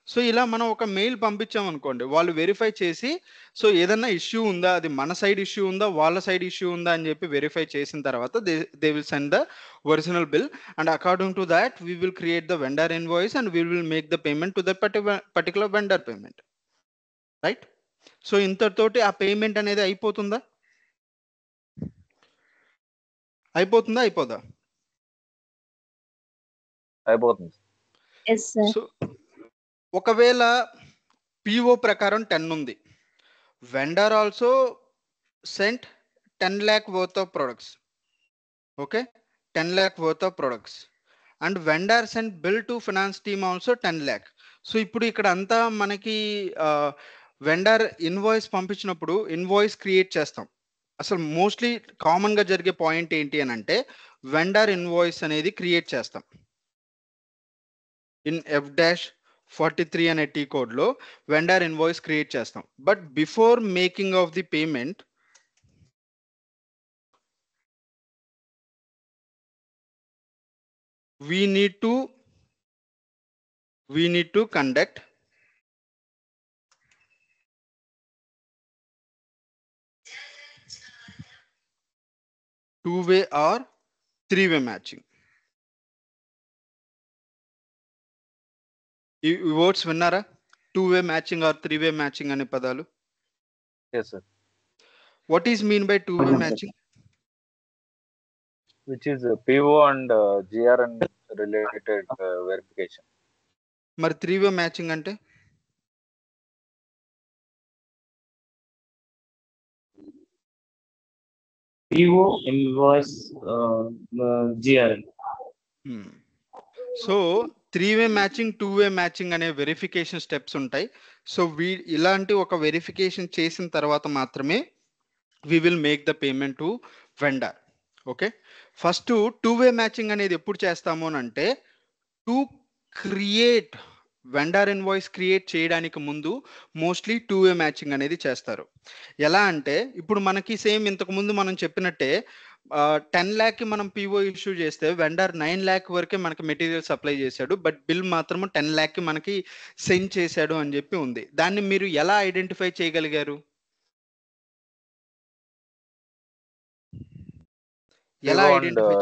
So ఇలా మనం ఒక mail పంపించాం అనుకోండి, వాళ్ళు verify చేసి so ఏదన్నా issue ఉందా, అది మన సైడ్ ఇష్యూ ఉందా వాళ్ళ సైడ్ ఇష్యూ ఉందా అని చెప్పి వెరిఫై చేసిన తర్వాత they will send the original bill, and according to that we will create the vendor invoice and we will make the payment to the particular vendor payment, right? So ఇంతతోటి ఆ payment అనేది అయిపోతుందా? అయిపోదా? అయిపోతుంది. Yes sir. So ఒకవేళ PO ప్రకారం 10 ఉంది, vendor also sent 10 lakh worth of products. Okay, 10 lakh worth of products, and vendor sent bill to finance team also 10 lakh. So ఇప్పుడు ఇక్కడ అంతా మనకి వెండర్ ఇన్వాయిస్ పంపించినప్పుడు ఇన్వాయిస్ క్రియేట్ చేస్తాం. అసలు మోస్ట్లీ కామన్ గా జరిగే పాయింట్ ఏంటి అని అంటే వెండర్ ఇన్వాయిస్ అనేది క్రియేట్ చేస్తాం ఇన్ F-43 అనే టీ కోడ్ లో వెండర్ ఇన్వాయిస్ క్రియేట్ చేస్తాం. But before making of the payment we need to conduct two-way or three-way matching. ఈ వర్డ్స్ విన్నారా? Two way matching or three way matching అనే పదాలు. Yes, sir. What is mean by two way matching? Which is PO and GRN related verification. మరి three way matching అంటే? PO, invoice, GRN. So three way matching, two way matching అనే verification steps ఉంటాయి. So ఇలాంటి ఒక verification చేసిన తర్వాత మాత్రమే we will make the payment to vendor. Okay, first two way matching అనేది ఎప్పుడు చేస్తాము అని అంటే to create vendor invoice create చేయడానికి ముందు మోస్ట్లీ టూ-వే మ్యాచింగ్ అనేది చేస్తారు. ఎలా అంటే ఇప్పుడు మనకి సేమ్ ఇంతకు ముందు మనం చెప్పినట్టే 10 lakh కి మనం పిఓ ఇష్యూ చేస్తే వెండర్ 9 lakh వరకే మనకి మెటీరియల్ సప్లై చేశాడు, బట్ బిల్ మాత్రము 10 lakh కి మనకి సెండ్ చేశాడు అని చెప్పి ఉంది. దాన్ని మీరు ఎలా ఐడెంటిఫై చేయగలిగారు? ఎలా identify?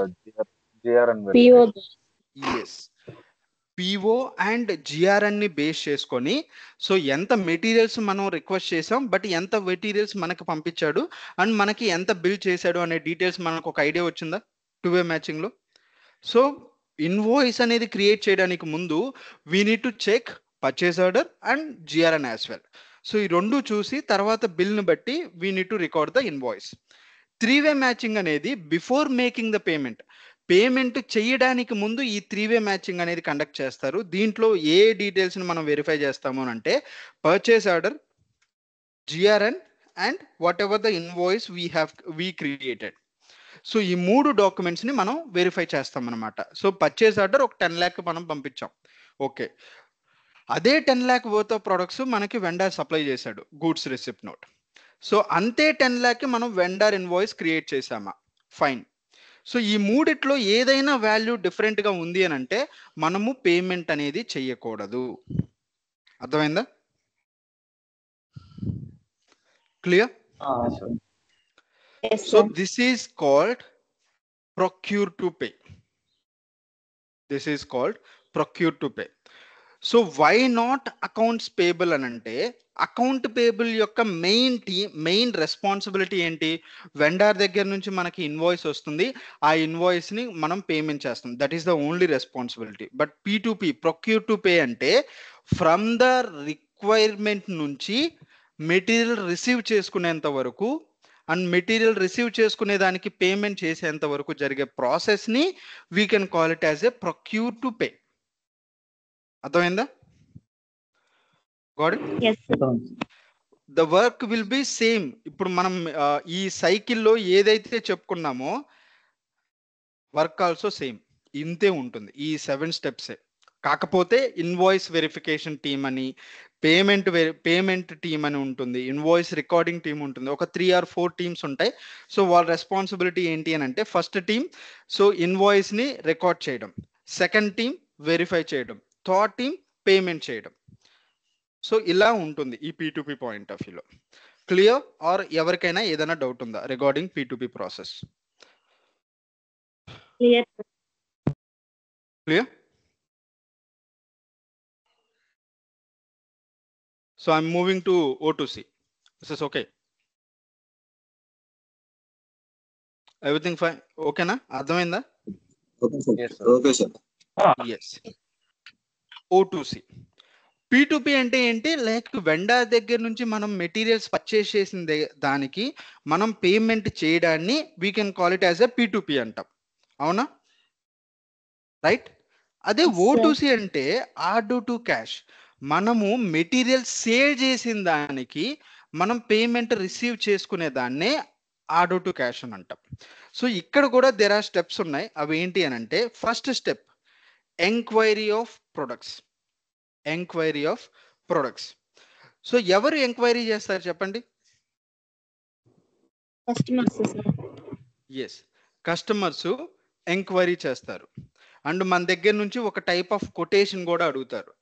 GRN PO yes, PO and GRN ని బేస్ చేసుకొని సో ఎంత మెటీరియల్స్ మనం రిక్వెస్ట్ చేసాం, బట్ ఎంత మెటీరియల్స్ మనకి పంపించాడు అండ్ మనకి ఎంత బిల్ చేశాడు అనే డీటెయిల్స్ మనకు ఒక ఐడియా వచ్చిందా టూ-వే మ్యాచింగ్ లో? సో ఇన్వాయిస్ అనేది క్రియేట్ చేయడానికి ముందు we need to check purchase order and GRN as well. So ఈ రెండు చూసి తర్వాత బిల్ని బట్టి we need to record the invoice. Three way matching అనేది బిఫోర్ మేకింగ్ ద పేమెంట్ చేయడానికి ముందు ఈ త్రీ-వే మ్యాచింగ్ అనేది కండక్ట్ చేస్తారు. దీంట్లో ఏ డీటెయిల్స్ ని మనం వెరిఫై చేస్తాము అంటే purchase order, GRN and whatever the invoice we created. So ఈ మూడు డాక్యుమెంట్స్ ని మనం వెరిఫై చేస్తాం అనమాట. సో పర్చేస్ ఆర్డర్ ఒక 10 lakh మనం పంపించాం, ఓకే, అదే 10 lakh వర్త్ ఆఫ్ ప్రొడక్ట్స్ మనకి వెండర్ సప్లై చేశాడు, గూడ్స్ రిసిప్ట్ నోట్. సో అంతే 10 lakh మనం వెండర్ ఇన్వాయిస్ క్రియేట్ చేసామా? ఫైన్. సో ఈ మూడిట్లో ఏదైనా వాల్యూ డిఫరెంట్ గా ఉంది అని అంటే మనము పేమెంట్ అనేది చెయ్యకూడదు. అర్థమైందా? Clear? So this is called procure to pay. This is called procure to pay. So why not accounts payable అని అంటే అకౌంట్ పేబుల్ యొక్క మెయిన్ రెస్పాన్సిబిలిటీ ఏంటి? వెండర్ దగ్గర నుంచి మనకి ఇన్వాయిస్ వస్తుంది, ఆ ఇన్వాయిస్ ని మనం పేమెంట్ చేస్తాం, that is the only responsibility. But P2P procure to pay అంటే ఫ్రమ్ ద రిక్వైర్మెంట్ నుంచి మెటీరియల్ రిసీవ్ చేసుకునేంత వరకు అండ్ మెటీరియల్ రిసీవ్ చేసుకునే దానికి పేమెంట్ చేసేంత వరకు జరిగే ప్రాసెస్ ని we can call it as a procure to pay. అర్థమైందా? Got it? The work will be same. ఇప్పుడు మనం ఈ సైకిల్లో ఏదైతే చెప్పుకున్నామో వర్క్ ఆల్సో సేమ్ ఇంతే ఉంటుంది, ఈ 7 స్టెప్సే. కాకపోతే ఇన్వాయిస్ వెరిఫికేషన్ టీమ్ అని, పేమెంట్ టీమ్ అని ఉంటుంది, ఇన్వాయిస్ రికార్డింగ్ టీమ్ ఉంటుంది, ఒక 3 or 4 టీమ్స్ ఉంటాయి. సో వాళ్ళ రెస్పాన్సిబిలిటీ ఏంటి అని అంటే ఫస్ట్ టీమ్ సో ఇన్వాయిస్ ని రికార్డ్ చేయడం, సెకండ్ టీమ్ వెరిఫై చేయడం, థర్డ్ టీమ్ పేమెంట్ చేయడం. సో ఇలా ఉంటుంది ఈ P2P పాయింట్ ఆఫ్ వ్యూలో. క్లియర్? ఆర్ ఎవరికైనా ఏదైనా డౌట్ ఉందా regarding P2P process? Clear. Clear? So I'm moving to O2C. This is okay, everything fine, ఓకేనా? అర్థమైందా? Yes, sir. Okay sir. Yes. O2C. P2P అంటే ఏంటి? లైక్ వెండర్ దగ్గర నుంచి మనం మెటీరియల్స్ పర్చేస్ చేసిన దానికి మనం పేమెంట్ చేయడాన్ని we can call it as a P2P అంటాం, అవునా? రైట్. అదే Yes, sir. O2C అంటే ఆర్డర్ టు క్యాష్. మనము మెటీరియల్ సేల్ చేసిన దానికి మనం పేమెంట్ రిసీవ్ చేసుకునే దాన్నే ఆర్డర్ టు క్యాష్ అని అంటాం. సో ఇక్కడ కూడా దేర్ ఆర్ స్టెప్స్ ఉన్నాయి. అవి ఏంటి అని అంటే, first step enquiry of products. Enquiry of products. So ఎవరు ఎంక్వైరీ చేస్తారు చెప్పండి? Customers sir. Yes, customers enquiry చేస్తారు. అండ్ మన దగ్గర నుంచి ఒక టైప్ ఆఫ్ కొటేషన్ కూడా అడుగుతారు.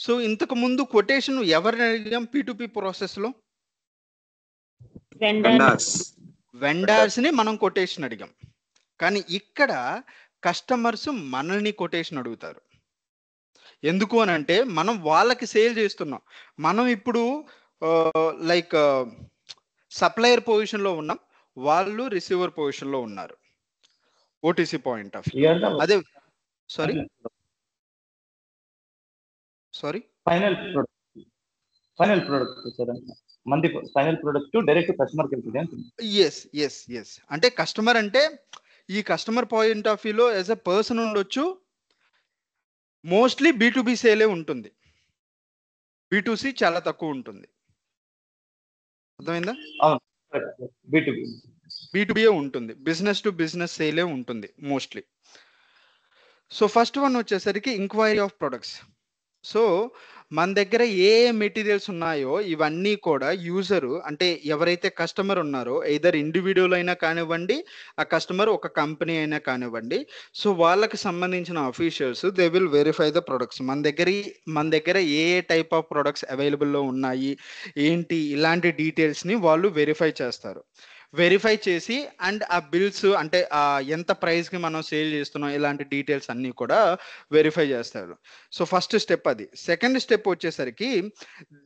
సో ఇంతకు ముందు కొటేషన్ ఎవరిని అడిగాం P2P ప్రాసెస్లో? వెండర్స్ని మనం కొటేషన్ అడిగాం. కానీ ఇక్కడ కస్టమర్స్ మనల్ని కొటేషన్ అడుగుతారు. ఎందుకు అని అంటే మనం వాళ్ళకి సేల్ చేస్తున్నాం. మనం ఇప్పుడు లైక్ సప్లయర్ పొజిషన్లో ఉన్నాం, వాళ్ళు రిసీవర్ పొజిషన్లో ఉన్నారు. OTC point of view. అదే సారీ ఫైనల్ ప్రొడక్ట్ సార్, మంది ఫైనల్ ప్రొడక్ట్ డైరెక్ట్ కస్టమర్కి వెళ్తుంది. ఎస్. అంటే కస్టమర్ అంటే ఈ కస్టమర్ పాయింట్ ఆఫ్ వ్యూలో యాజ్ ఎ పర్సన్ ఉండొచ్చు. మోస్ట్లీ B2B సేలే ఉంటుంది, B2C చాలా తక్కువ ఉంటుంది. అర్థమైందా? B2B ఉంటుంది, బిజినెస్ టు బిజినెస్ సేలే ఉంటుంది మోస్ట్లీ. సో ఫస్ట్ వన్ వచ్చేసరికి ఎంక్వైరీ ఆఫ్ ప్రొడక్ట్స్. సో మన దగ్గర ఏ మెటీరియల్స్ ఉన్నాయో ఇవన్నీ కూడా యూజరు, అంటే ఎవరైతే కస్టమర్ ఉన్నారో, ఎయిదర్ ఇండివిజువల్ అయినా కానివ్వండి, ఆ కస్టమర్ ఒక కంపెనీ అయినా కానివ్వండి, సో వాళ్ళకి సంబంధించిన officials they will verify the products. మన దగ్గర ఏ టైప్ ఆఫ్ ప్రొడక్ట్స్ అవైలబుల్లో ఉన్నాయి ఏంటి, ఇలాంటి డీటెయిల్స్ని వాళ్ళు వెరిఫై చేస్తారు. వెరిఫై చేసి అండ్ ఆ బిల్స్ అంటే ఎంత ప్రైస్కి మనం సేల్ చేస్తున్నాం ఇలాంటి డీటెయిల్స్ అన్నీ కూడా వెరిఫై చేస్తారు. సో ఫస్ట్ స్టెప్ అది. సెకండ్ స్టెప్ వచ్చేసరికి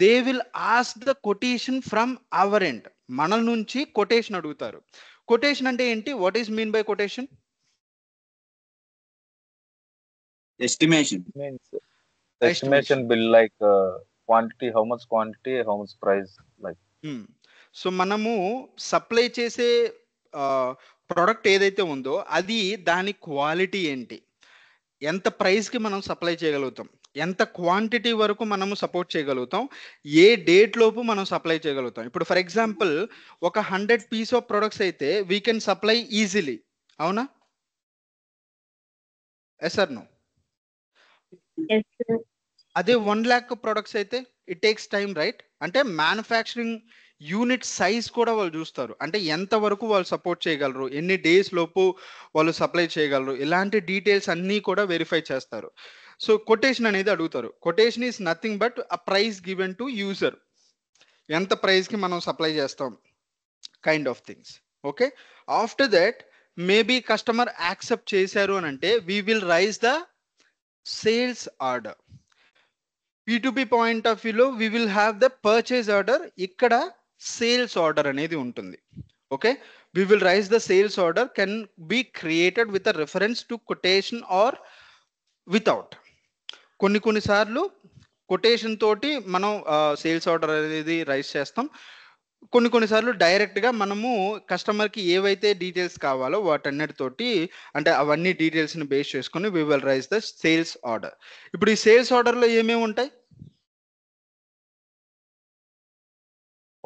they will ask the quotation from our end. మన నుంచి కొటేషన్ అడుగుతారు. కొటేషన్ అంటే ఏంటి? What is mean by quotation? Estimation Means estimation bill, like quantity, how much quantity, how much price, like. So మనము supply చేసే product ఏదైతే ఉందో అది దాని క్వాలిటీ ఏంటి, ఎంత ప్రైస్కి మనం సప్లై చేయగలుగుతాం, ఎంత క్వాంటిటీ వరకు మనము సపోర్ట్ చేయగలుగుతాం, ఏ డేట్ లోపు మనం సప్లై చేయగలుగుతాం. ఇప్పుడు ఫర్ ఎగ్జాంపుల్ ఒక 100 పీస్ ఆఫ్ ప్రొడక్ట్స్ అయితే వీ కెన్ సప్లై ఈజీలీ, అవునా? Yes or no? అదే 1 lakh ప్రొడక్ట్స్ అయితే ఇట్ టేక్స్ టైం, రైట్? అంటే మ్యానుఫ్యాక్చరింగ్ యూనిట్ సైజ్ కూడా వాళ్ళు చూస్తారు. అంటే ఎంత వరకు వాళ్ళు సపోర్ట్ చేయగలరు, ఎన్ని డేస్ లోపు వాళ్ళు సప్లై చేయగలరు, ఇలాంటి డీటెయిల్స్ అన్నీ కూడా వెరిఫై చేస్తారు. సో కొటేషన్ అనేది అడుగుతారు. Quotation is nothing but a price given to user. ఎంత ప్రైస్కి మనం సప్లై చేస్తాం, kind of things. Okay, after that maybe customer accept చేశారు అని అంటే we will raise the sales order. P2P point of వ్యూలో we will have the purchase order. ఇక్కడ sales order అనేది ఉంటుంది. Okay, we will raise the sales order can be created with a reference to quotation or without. కొన్నిసార్లు quotation తోటి మనం sales order అనేది rise చేస్తాం. కొన్నిసార్లు డైరెక్ట్గా మనము కస్టమర్కి ఏవైతే డీటెయిల్స్ కావాలో వాటన్నిటితోటి, అంటే అవన్నీ డీటెయిల్స్ని బేస్ చేసుకుని we will raise the sales order. ఇప్పుడు ఈ సేల్స్ ఆర్డర్లో ఏమేమి ఉంటాయి?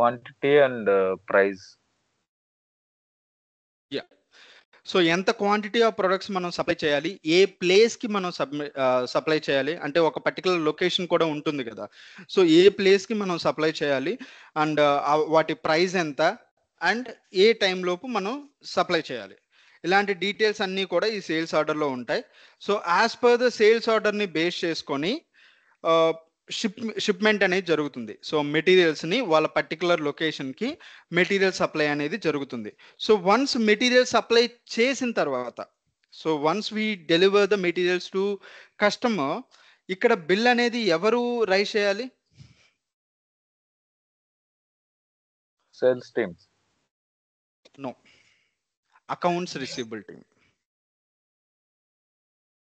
Quantity and price. సో ఎంత క్వాంటిటీ ఆఫ్ ప్రొడక్ట్స్ మనం సప్లై చేయాలి, ఏ ప్లేస్కి మనం సప్లై చేయాలి, అంటే ఒక పర్టికులర్ లొకేషన్ కూడా ఉంటుంది కదా, సో ఏ ప్లేస్కి మనం సప్లై చేయాలి, అండ్ వాటి ప్రైస్ ఎంత, అండ్ ఏ టైంలోపు మనం సప్లై చేయాలి, ఇలాంటి డీటెయిల్స్ అన్నీ కూడా ఈ సేల్స్ ఆర్డర్లో ఉంటాయి. So as per the sales ఆర్డర్ని బేస్ చేసుకొని షిప్మెంట్ అనేది జరుగుతుంది. సో మెటీరియల్స్ని వాళ్ళ పర్టికులర్ లొకేషన్కి మెటీరియల్ సప్లై అనేది జరుగుతుంది. సో వన్స్ మెటీరియల్ సప్లై చేసిన తర్వాత, so once we deliver the materials to customer, ఇక్కడ బిల్ అనేది ఎవరు రైజ్ చేయాలి? Sales teams. No. Accounts receivable team.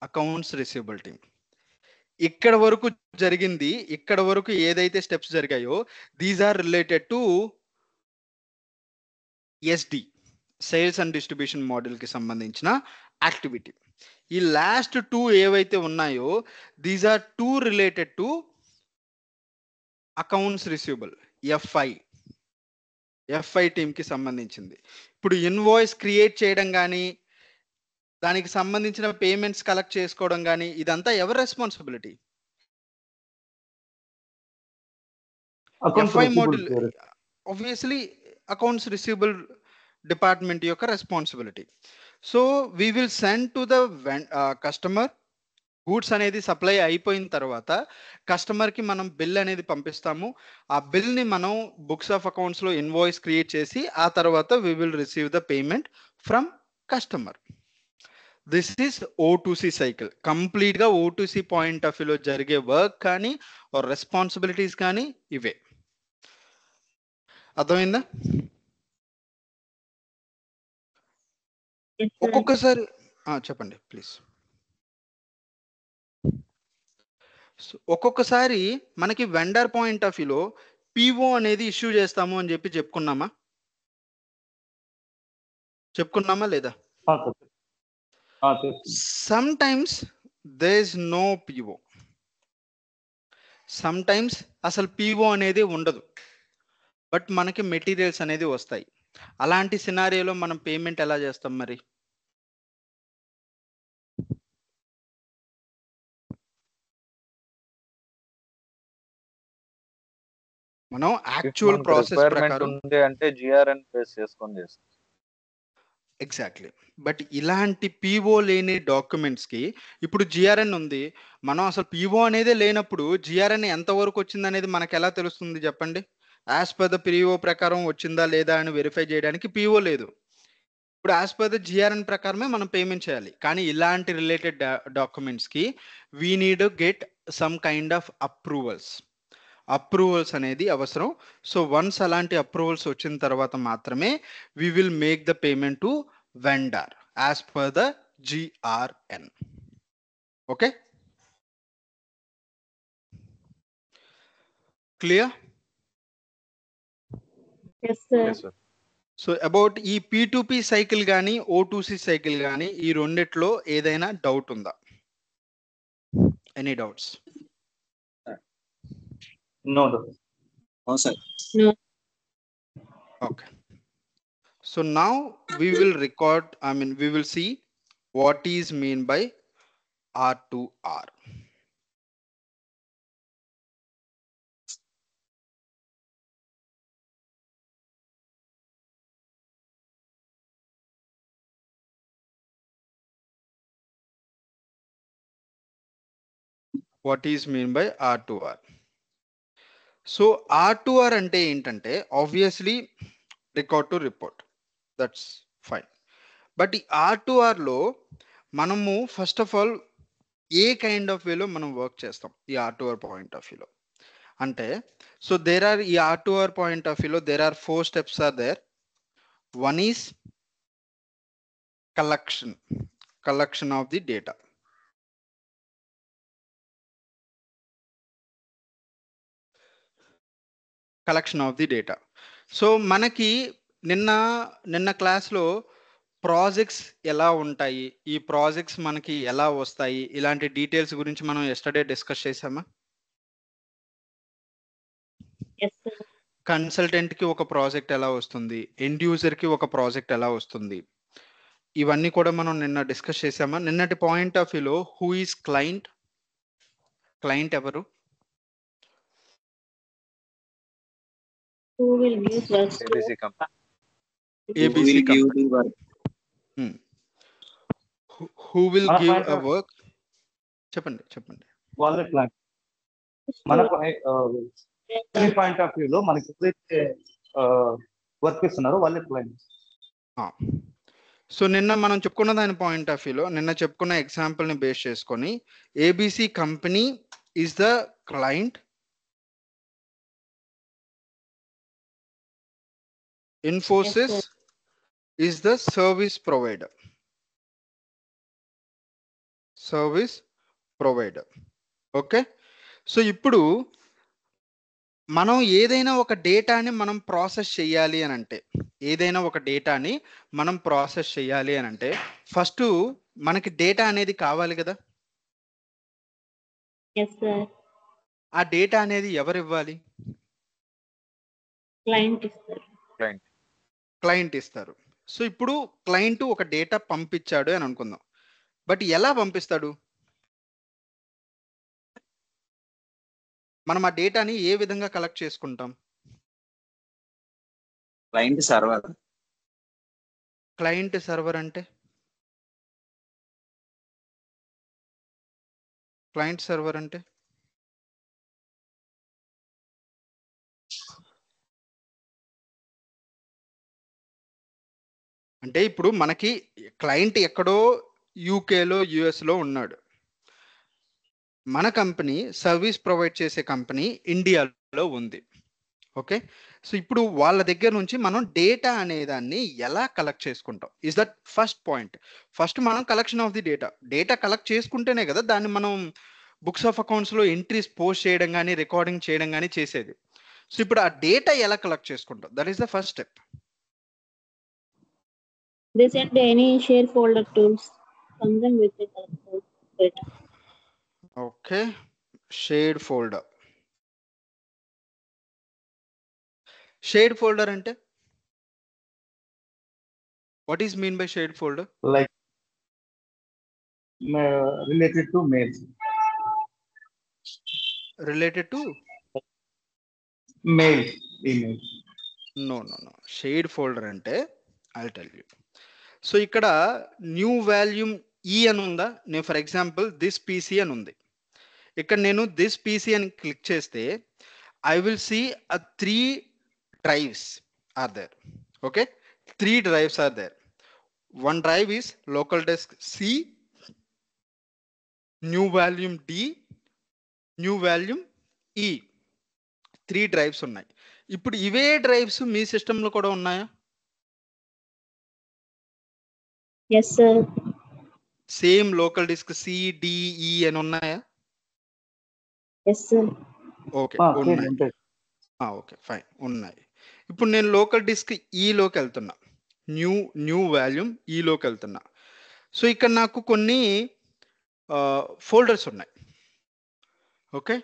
Accounts receivable team. ఇక్కడ వరకు జరిగింది, ఇక్కడ వరకు ఏదైతే స్టెప్స్ జరిగాయో these are related to SD, sales and distribution model కి సంబంధించిన యాక్టివిటీ. ఈ లాస్ట్ 2 ఏవైతే ఉన్నాయో these are 2 related to accounts receivable, FI team కి సంబంధించింది. ఇప్పుడు ఇన్వాయిస్ క్రియేట్ చేయడం కానీ దానికి సంబంధించిన పేమెంట్స్ కలెక్ట్ చేసుకోవడం కానీ ఇదంతా ఎవరి responsibility? FI model obviously accounts receivable department యొక్క responsibility. So we will send to the customer. Goods అనేది సప్లై అయిపోయిన తర్వాత కస్టమర్కి మనం బిల్ అనేది పంపిస్తాము. ఆ బిల్ని మనం బుక్స్ ఆఫ్ అకౌంట్స్లో ఇన్వాయిస్ క్రియేట్ చేసి ఆ తర్వాత we will receive the payment from customer. This is O2C cycle. కంప్లీట్గా O2C పాయింట్ ఆఫ్ వ్యూలో జరిగే వర్క్ కానీ రెస్పాన్సిబిలిటీస్ కానీ ఇవే. అర్థమైందా? ఒక్కొక్కసారి చెప్పండి ప్లీజ్. ఒక్కొక్కసారి మనకి వెండర్ పాయింట్ ఆఫ్ వ్యూలో పిఓ అనేది ఇష్యూ చేస్తాము అని చెప్పి చెప్పుకున్నామా లేదా? Sometimes there is no PO, sometimes అసలు పిఓ అనేది ఉండదు, బట్ మనకి మెటీరియల్స్ అనేది వస్తాయి. అలాంటి సినారియోలో మనం పేమెంట్ ఎలా చేస్తాం మరి? మనం యాక్చువల్ ప్రాసెస్ ప్రకారం ఉంది అంటే GRN బేస్ చేసుకొని చేస్తాం. ఎగ్జాక్ట్లీ. బట్ ఇలాంటి పిఓ లేని డాక్యుమెంట్స్ కి ఇప్పుడు జిఆర్ఎన్ ఉంది, మనం అసలు పిఓ అనేది లేనప్పుడు జిఆర్ఎన్ ఎంతవరకు వచ్చింది అనేది మనకు ఎలా తెలుస్తుంది చెప్పండి? యాజ్ పర్ ద పిఓ ప్రకారం వచ్చిందా లేదా అని వెరిఫై చేయడానికి పిఓ లేదు. ఇప్పుడు యాజ్ పర్ ద జిఆర్ఎన్ ప్రకారమే మనం పేమెంట్ చేయాలి. కానీ ఇలాంటి రిలేటెడ్ డాక్యుమెంట్స్ కి we need get some kind of approvals అనేది అవసరం. సో వన్స్ అలాంటి అప్రూవల్స్ వచ్చిన తర్వాత మాత్రమే we will make the payment to vendor as per the GRN. Okay, clear? Yes sir. Yes, sir. So about ఈ P2P cycle కానీ O2C cycle కానీ ఈ రెండిట్లో ఏదైనా డౌట్ ఉందా? Any doubts? No. No, sir. No. Okay. So now we will record, we will see what is mean by R2R. What is mean by R2R? So R2R అంటే ఏంటంటే obviously record to report, that's fine. But ఈ R2Rలో మనము first of all A kind of వేలో మనం work చేస్తాం ఈ R2R point of వ్యూలో అంటే, సో దేర్ ఆర్ ఈ R2R పాయింట్ ఆఫ్ వ్యూలో there are 4 steps are there. One is collection of the data. Collection of the data. So మనకి నిన్న క్లాస్లో ప్రాజెక్ట్స్ ఎలా ఉంటాయి, ఈ ప్రాజెక్ట్స్ మనకి ఎలా వస్తాయి, ఇలాంటి డీటెయిల్స్ గురించి మనం ఎస్టర్డే డిస్కస్ చేసామా? Yes sir. కన్సల్టెంట్కి ఒక ప్రాజెక్ట్ ఎలా వస్తుంది, ఎండ్ యూజర్కి ఒక ప్రాజెక్ట్ ఎలా వస్తుంది, ఇవన్నీ కూడా మనం నిన్న డిస్కస్ చేసామా? నిన్నటి పాయింట్ ఆఫ్ వ్యూలో హూ ఈస్ క్లయింట్ ఎవరు? Who will give work to ABC company. ABC Who will give company. the work? Who will మన give point a of- work? చెప్పండి. వాళ్ళే క్లయింట్. మన పాయింట్ ఆఫ్ వ్యూలో మనకి ఎవరైతే వర్క్ ఇస్తున్నారో వాళ్ళే క్లయింట్. సో నిన్న మనం చెప్పుకున్న దాని పాయింట్ ఆఫ్ వ్యూలో నిన్న చెప్పుకున్న ఎగ్జాంపుల్ని బేస్ చేసుకొని ABC company is the client Infosys is the service provider. Service provider. Okay, so ఇప్పుడు మనం ఏదైనా ఒక డేటాని మనం ప్రాసెస్ చేయాలి అని అంటే, ఏదైనా ఒక డేటాని మనం ప్రాసెస్ చేయాలి అని అంటే ఫస్ట్ మనకి డేటా అనేది కావాలి కదా. Yes sir. ఆ డేటా అనేది ఎవరు ఇవ్వాలి? క్లయింట్ ఇస్తారు. క్లయింట్ ఇస్తారు. సో ఇప్పుడు క్లయింట్ ఒక డేటా పంపించాడు అని అనుకుందాం, బట్ ఎలా పంపిస్తాడు? మనం ఆ డేటాని ఏ విధంగా కలెక్ట్ చేసుకుంటాం? Client server. క్లయింట్ సర్వర్ అంటే క్లయింట్ సర్వర్ అంటే అంటే ఇప్పుడు మనకి క్లయింట్ ఎక్కడో యూకేలో యుఎస్లో ఉన్నాడు, మన కంపెనీ సర్వీస్ ప్రొవైడ్ చేసే కంపెనీ ఇండియాలో ఉంది. ఓకే, సో ఇప్పుడు వాళ్ళ దగ్గర నుంచి మనం డేటా అనే దాన్ని ఎలా కలెక్ట్ చేసుకుంటాం is that first point. First మనం collection of the data collect చేసుకుంటేనే కదా దాన్ని మనం బుక్స్ ఆఫ్ అకౌంట్స్లో ఎంట్రీస్ పోస్ట్ చేయడం కానీ రికార్డింగ్ చేయడం కానీ చేసేది. సో ఇప్పుడు ఆ డేటా ఎలా కలెక్ట్ చేసుకుంటాం, that is the first step. They send any share folder tools, from them with the data. Okay, shared folder. Shared folder అంటే what is mean by shared folder? Like related to mails. Related to Mail, email. No. Shared folder అంటే I tell you. So ఇక్కడ new volume E అని ఉందా? నేను for example this PC అని ఉంది, ఇక్కడ నేను దిస్ పీసీ అని క్లిక్ చేస్తే I will see 3 drives are there. Okay, 3 drives are there. One drive is local disk C, new volume D, new volume E. 3 drives ఉన్నాయి. ఇప్పుడు ఇవే డ్రైవ్స్ మీ సిస్టంలో కూడా ఉన్నాయా? Yes sir. Same local disc C, D, E అని ఉన్నాయా? Yes sir. Okay, ఉన్నాయి. Okay fine, ఉన్నాయి. ఇప్పుడు నేను లోకల్ డిస్క్ ఈలోకి వెళ్తున్నా, న్యూ వాల్యూమ్ ఈలోకి వెళ్తున్నా. సో ఇక్కడ నాకు కొన్ని ఫోల్డర్స్ ఉన్నాయి. ఓకే,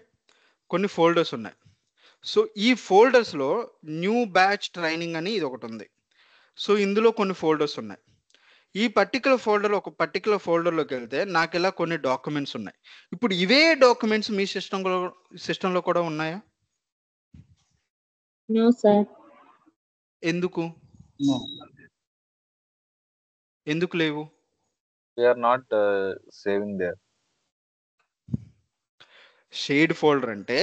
కొన్ని ఫోల్డర్స్ ఉన్నాయి. సో ఈ ఫోల్డర్స్లో న్యూ బ్యాచ్ ట్రైనింగ్ అని ఇది ఒకటి ఉంది. సో ఇందులో కొన్ని ఫోల్డర్స్ ఉన్నాయి. ఈ పర్టికులర్ ఫోల్డర్లోకి వెళ్తే నాకు ఇలా కొన్ని డాక్యుమెంట్స్ ఉన్నాయి. ఇప్పుడు ఇవే డాక్యుమెంట్స్ మీ సిస్టంలో కూడా ఉన్నాయా? No sir. ఎందుకు? ఎందుకు లేవు? They are not saving there. Shared folder అంటే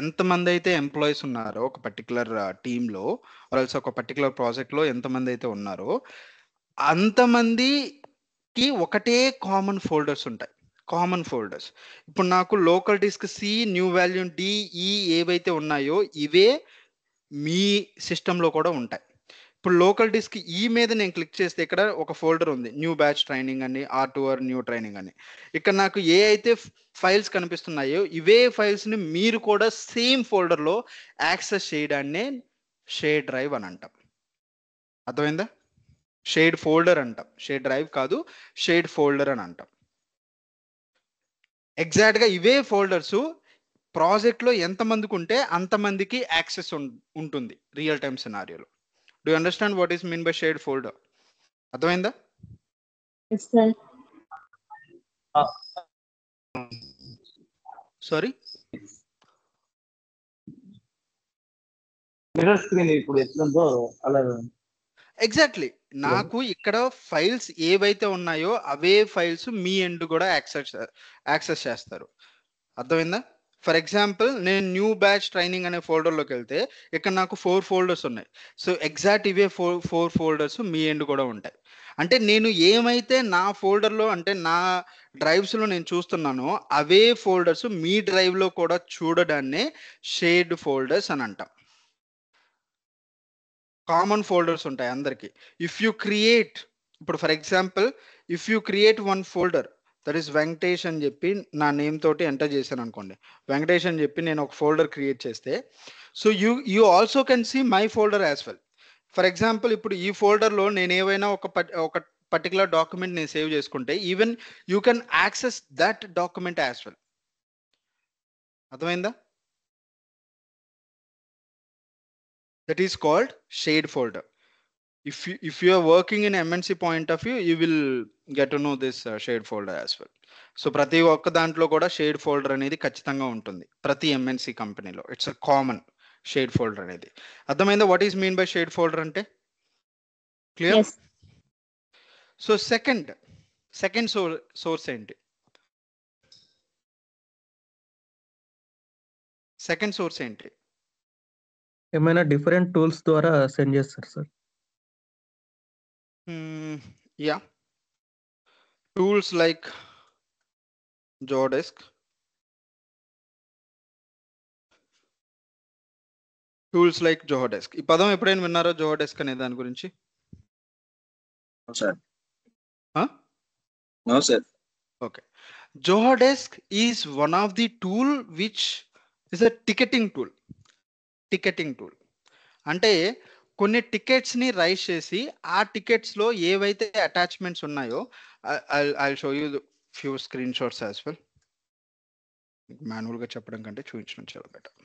ఎంతమంది అయితే ఎంప్లాయీస్ ఉన్నారో ఒక పర్టికులర్ టీంలో ఆల్సో ఒక పర్టికులర్ ప్రాజెక్ట్లో ఎంతమంది అయితే ఉన్నారో అంతమందికి ఒకటే కామన్ ఫోల్డర్స్ ఉంటాయి. Common folders. ఇప్పుడు నాకు local disk C, new volume D, ఈ ఏవైతే ఉన్నాయో ఇవే మీ సిస్టంలో కూడా ఉంటాయి. ఇప్పుడు లోకల్ డిస్క్ ఈ మీద నేను క్లిక్ చేస్తే ఇక్కడ ఒక ఫోల్డర్ ఉంది, న్యూ బ్యాచ్ ట్రైనింగ్ అని, R2R న్యూ ట్రైనింగ్ అని. ఇక్కడ నాకు ఏ అయితే ఫైల్స్ కనిపిస్తున్నాయో ఇవే ఫైల్స్ని మీరు కూడా సేమ్ ఫోల్డర్లో యాక్సెస్ చేయడాన్నే షేర్ డ్రైవ్ అని అంటాం. అర్థమైందా? షేర్డ్ ఫోల్డర్ అంటాం, షేర్ డ్రైవ్ కాదు, షేర్డ్ ఫోల్డర్ అని అంటాం. ఎగ్జాక్ట్గా ఇవే ఫోల్డర్స్ ప్రాజెక్ట్లో ఎంతమందికి ఉంటే అంతమందికి యాక్సెస్ ఉంటుంది రియల్ టైమ్ సినారియోలో. Do you understand what is mean by shared folder? అర్థమైందా? Yes sir. Sorry, mirror screen ఇప్పుడు ఎట్లుందో అలా. ఎగ్జాక్ట్లీ. నాకు ఇక్కడ ఫైల్స్ ఏవైతే ఉన్నాయో అవే ఫైల్స్ మీ ఎండ్ కూడా యాక్సెస్ చేస్తారు. అర్థమైందా? ఫర్ ఎగ్జాంపుల్ నేను న్యూ బ్యాచ్ ట్రైనింగ్ అనే ఫోల్డర్లోకి వెళ్తే ఇక్కడ నాకు 4 ఫోల్డర్స్ ఉన్నాయి. సో ఎగ్జాక్ట్ ఇవే 4 ఫోల్డర్స్ మీ ఎండ్ కూడా ఉంటాయి. అంటే నేను ఏమైతే నా ఫోల్డర్లో అంటే నా డ్రైవ్స్లో నేను చూస్తున్నానో అవే ఫోల్డర్స్ మీ డ్రైవ్లో కూడా చూడడాన్నే షేర్డ్ ఫోల్డర్స్ అని అంటాం. కామన్ ఫోల్డర్స్ ఉంటాయి అందరికి. ఇఫ్ యూ క్రియేట్, ఇప్పుడు for example if you create one folder that is Venkatesh అని చెప్పి నా నేమ్ తోటి ఎంటర్ చేశాను అనుకోండి, వెంకటేష్ అని చెప్పి నేను ఒక ఫోల్డర్ క్రియేట్ చేస్తే, so you also can see my folder as well. For example ఇప్పుడు ఈ ఫోల్డర్లో నేను ఏవైనా ఒక పర్టికులర్ డాక్యుమెంట్ నేను సేవ్ చేసుకుంటే even you can access that document as well. అర్థమైందా? That is called shared folder. If you are working in MNC point of view, you will get to know this shared folder as well. So ప్రతి ఒక్క దాంట్లో కూడా shared folder అనేది ఖచ్చితంగా ఉంటుంది ప్రతి MNC కంపెనీలో. It's a common shared folder అనేది. అర్థమైందా what is mean by shared folder అంటే? క్లియర్? సో సెకండ్ సోర్స్ ఏంటి? సెకండ్ సోర్స్ ఏంటి? ఏమైనా డిఫరెంట్ టూల్స్ ద్వారా సెండ్ చేస్తారు సార్? యా, టూల్స్ లైక్ జోడెస్క్, ఈ పదం ఎప్పుడైనా విన్నారో జోడెస్క్ అనే దాని గురించి? No sir. Okay, Zohodesk is one of the tool which is a ticketing tool. అంటే కొన్ని టికెట్స్ ని రైజ్ చేసి ఆ టికెట్స్ లో ఏవైతే అటాచ్మెంట్స్ ఉన్నాయో, I show you few screen shots as well. Manual గా చెప్పడం కంటే చూపించడం చాలా better.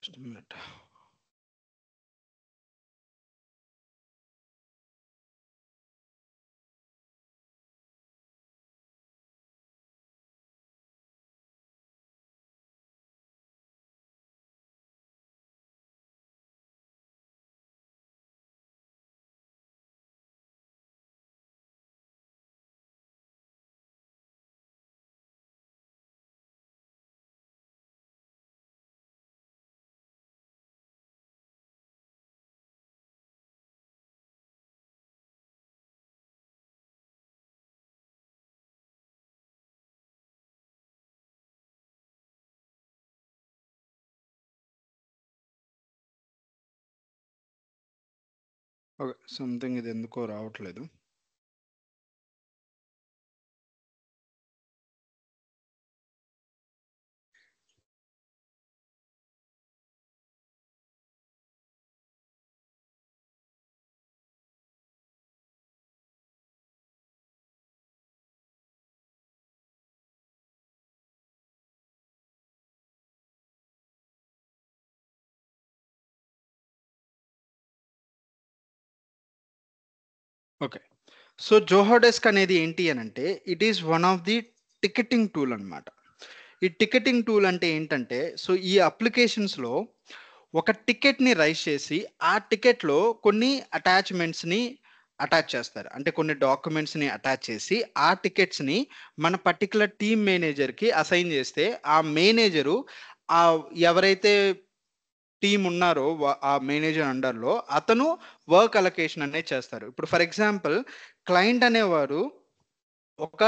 Just a minute. Okay, something ఇది ఎందుకో రావట్లేదు. ఓకే, సో జోహోడెస్క్ అనేది ఏంటి అని అంటే it is one of the ticketing tool అనమాట. ఈ టికెటింగ్ టూల్ అంటే ఏంటంటే, సో ఈ అప్లికేషన్స్లో ఒక టికెట్ని రైజ్ చేసి ఆ టికెట్లో కొన్ని అటాచ్మెంట్స్ని అటాచ్ చేస్తారు. అంటే కొన్ని డాక్యుమెంట్స్ని అటాచ్ చేసి ఆ టికెట్స్ని మన పర్టికులర్ టీమ్ మేనేజర్కి అసైన్ చేస్తే ఆ మేనేజరు ఆ ఎవరైతే టీమ్ ఉన్నారో ఆ మేనేజర్ అండర్లో అతను వర్క్ అలొకేషన్ అనేది చేస్తారు. ఇప్పుడు ఫర్ ఎగ్జాంపుల్ క్లయింట్ అనేవారు ఒక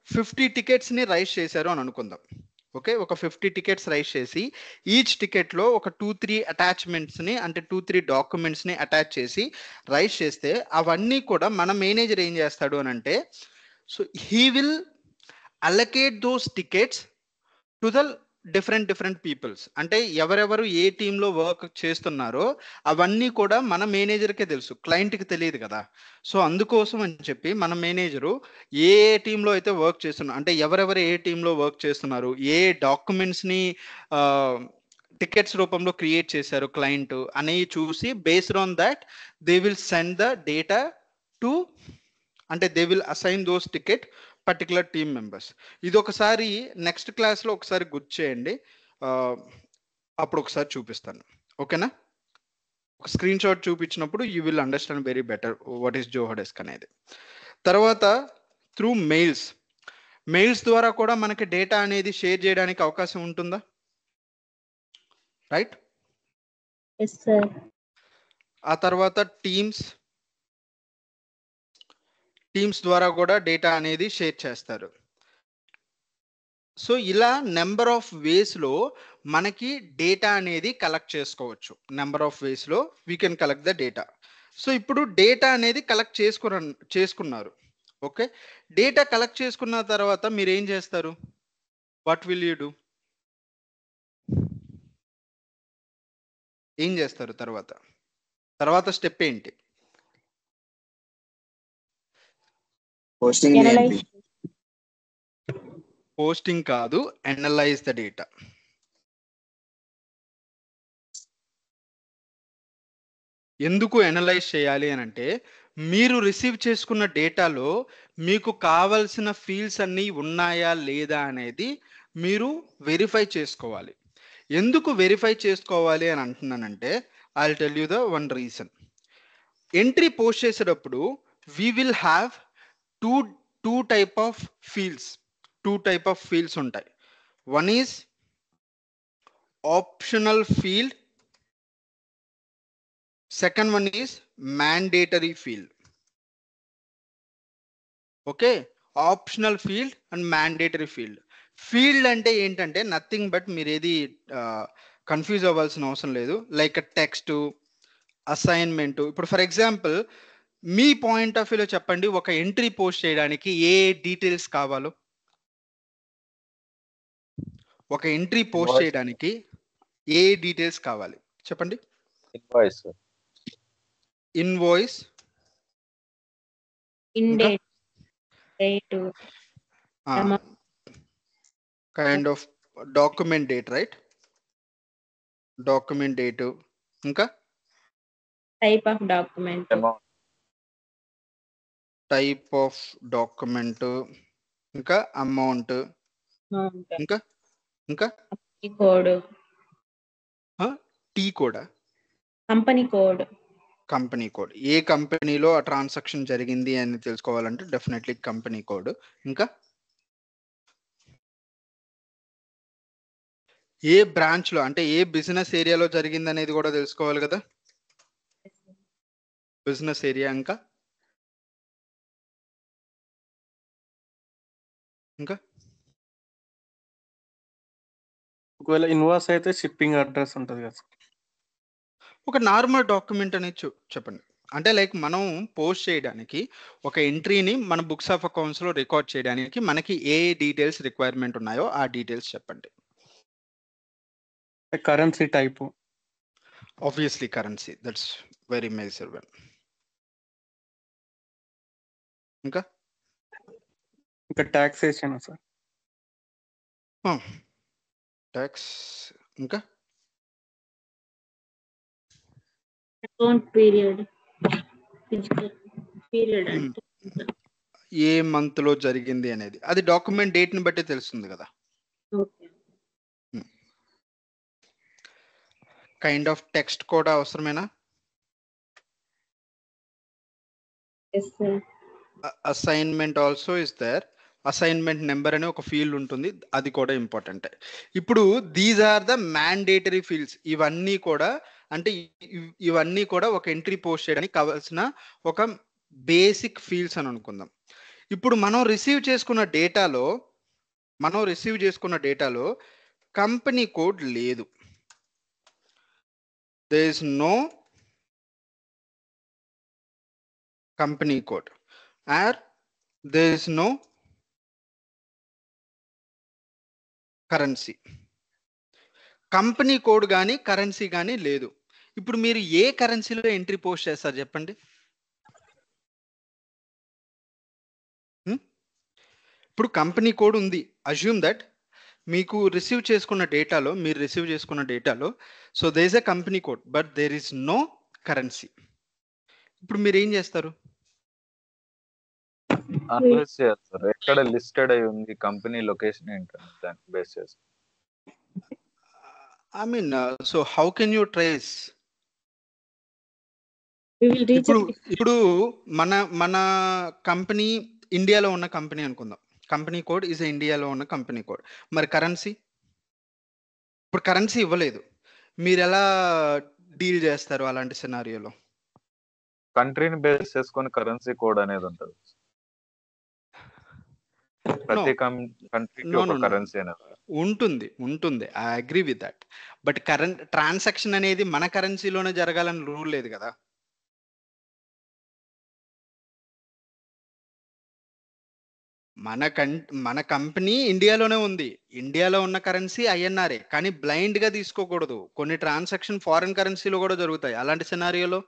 50 టికెట్స్ని రైజ్ చేశారు అని అనుకుందాం. ఓకే, ఒక 50 టికెట్స్ రైజ్ చేసి ఈచ్ టికెట్లో ఒక 2-3 అటాచ్మెంట్స్ని అంటే 2-3 డాక్యుమెంట్స్ని అటాచ్ చేసి రైజ్ చేస్తే అవన్నీ కూడా మన మేనేజర్ ఏం చేస్తాడు అని అంటే, so he will allocate those tickets to the different peoples. అంటే ఎవరెవరు ఏ టీంలో వర్క్ చేస్తున్నారో అవన్నీ కూడా మన మేనేజర్కే తెలుసు, క్లయింట్కి తెలియదు కదా. సో అందుకోసం అని చెప్పి మన మేనేజరు ఏ టీంలో అయితే వర్క్ చేస్తున్నారు, అంటే ఎవరెవరు ఏ టీంలో వర్క్ చేస్తున్నారు, ఏ డాక్యుమెంట్స్ని టికెట్స్ రూపంలో క్రియేట్ చేశారు క్లయింట్ అనేవి చూసి based on that they will send the data to, అంటే they will assign those ticket particular team members. ఇది ఒకసారి నెక్స్ట్ క్లాస్లో ఒకసారి గుర్తు చేయండి, అప్పుడు ఒకసారి చూపిస్తాను. ఓకేనా, ఒక స్క్రీన్ షాట్ చూపించినప్పుడు you will understand very better what is Zoho desk అనేది. తర్వాత త్రూ మెయిల్స్ ద్వారా కూడా మనకి డేటా అనేది షేర్ చేయడానికి అవకాశం ఉంటుందా? రైట్. ఆ తర్వాత టీమ్స్ ద్వారా కూడా డేటా అనేది షేర్ చేస్తారు. సో ఇలా నెంబర్ ఆఫ్ వేస్లో మనకి డేటా అనేది కలెక్ట్ చేసుకోవచ్చు. నెంబర్ ఆఫ్ వేస్లో we can collect the data. So ఇప్పుడు డేటా అనేది కలెక్ట్ చేసుకున్నారు. ఓకే, డేటా కలెక్ట్ చేసుకున్న తర్వాత మీరు ఏం చేస్తారు? What will you do? ఏం చేస్తారు తర్వాత స్టెప్ ఏంటి? పోస్టింగ్ కాదు, అనలైజ్ ద డేటా. ఎందుకు అనలైజ్ చేయాలి అని అంటే, మీరు రిసీవ్ చేసుకున్న డేటాలో మీకు కావలసిన ఫీల్డ్స్ అన్నీ ఉన్నాయా లేదా అనేది మీరు వెరిఫై చేసుకోవాలి. ఎందుకు వెరిఫై చేసుకోవాలి అని అంటున్నానంటే, I will tell you the one reason. Entry post చేసేటప్పుడు we will have two type of fields ఉంటాయి. One is optional field, second one is mandatory field. Okay, optional field and mandatory field అంటే ఏంటంటే nothing but, మీరు ఏది confuse అవ్వాల్సిన అవసరం లేదు. Like text, assignment. ఇప్పుడు ఫర్ ఎగ్జాంపుల్ మీ పాయింట్ ఆఫ్ వ్యూలో చెప్పండి, ఒక ఎంట్రీ పోస్ట్ చేయడానికి ఏ డీటెయిల్స్ కావాలో? ఒక ఎంట్రీ పోస్ట్ చేయడానికి ఏ డీటెయిల్స్ కావాలి చెప్పండి? Invoice, kind of document date, right? Document date, ఇంకా టైప్ ఆఫ్ డాక్యుమెంట్, ఇంకా అమౌంట్, ఇంకా code, T code, company code. ఏ కంపెనీలో ఆ ట్రాన్సాక్షన్ జరిగింది అని తెలుసుకోవాలంటే డెఫినెట్లీ కంపెనీ కోడ్. ఇంకా ఏ బ్రాంచ్లో అంటే ఏ బిజినెస్ ఏరియాలో జరిగింది అనేది కూడా తెలుసుకోవాలి కదా, బిజినెస్ ఏరియా. ఇంకా ఒకవేళ ఇన్వాయిస్ అయితే షిప్పింగ్ అడ్రస్ ఉంటుంది కదా. ఒక నార్మల్ డాక్యుమెంట్ అనేది చెప్పండి. అంటే లైక్ మనం పోస్ట్ చేయడానికి ఒక ఎంట్రీని మన బుక్స్ ఆఫ్ అకౌంట్స్లో రికార్డ్ చేయడానికి మనకి ఏ డీటెయిల్స్ రిక్వైర్మెంట్ ఉన్నాయో ఆ డీటెయిల్స్ చెప్పండి. Currency type, obviously currency, that's very major one. ఇంకా టాక్సేషన్ సార్, ట్యాక్స్. ఇంకా అకౌంట్ పీరియడ్ అంటే ఏ మంత్ లో జరిగింది అనేది, అది డాక్యుమెంట్ డేట్ ని బట్టి తెలుస్తుంది కదా. కైండ్ ఆఫ్ టెక్స్ట్ కూడా అవసరమేనా? Assignment also is there. Assignment number అనే ఒక ఫీల్డ్ ఉంటుంది, అది కూడా ఇంపార్టెంట్. ఇప్పుడు these are the mandatory fields. ఇవన్నీ కూడా అంటే ఇవన్నీ కూడా ఒక ఎంట్రీ పోస్ట్ చేయడానికి కావాల్సిన ఒక బేసిక్ ఫీల్డ్స్ అని అనుకుందాం. ఇప్పుడు మనం రిసీవ్ చేసుకున్న డేటాలో మనం రిసీవ్ చేసుకున్న డేటాలో కంపెనీ కోడ్ లేదు. There is no company code or there is no currency. Company code కానీ కరెన్సీ కానీ లేదు. ఇప్పుడు మీరు ఏ కరెన్సీలో ఎంట్రీ పోస్ట్ చేస్తారు చెప్పండి? ఇప్పుడు కంపెనీ కోడ్ ఉంది. అజ్యూమ్ దట్ మీకు మీరు రిసీవ్ చేసుకున్న డేటాలో so there is a company code but there is no currency. ఇప్పుడు మీరు ఏం చేస్తారు? అనలైజ్ చేయాలి సార్, ఎక్కడ లిస్టెడ్ అయి ఉంది కంపెనీ లొకేషన్ ఏంటంటే దాన్ని బేస్ చేసి. I mean so how can you trace? ఇప్పుడు మన కంపెనీ ఇండియాలో ఉన్న కంపెనీ అనుకుందాం. కంపెనీ కోడ్ ఈజ్ ఇండియాలో ఉన్న కంపెనీ కోడ్. మరి కరెన్సీ? ఇప్పుడు కరెన్సీ ఇవ్వలేదు, మీరు ఎలా డీల్ చేస్తారు అలాంటి సినారియోలో? కంట్రీని బేస్ చేసుకొని కరెన్సీ కోడ్ అనేది ఉంటుంది. ప్రతి కంట్రీకి ఒక కరెన్సీ అనేది ఉంటుంది. I agree with that. But current transaction అనేది మన కరెన్సీలోనే జరగాలని రూల్ లేదు కదా. మన కంపెనీ ఇండియాలోనే ఉంది, ఇండియాలో ఉన్న కరెన్సీ ఐఎన్ఆర్ఏ, కానీ బ్లైండ్ గా తీసుకోకూడదు. కొన్ని ట్రాన్సాక్షన్ ఫారెన్ కరెన్సీలో కూడా జరుగుతాయి. అలాంటి సినారియోలో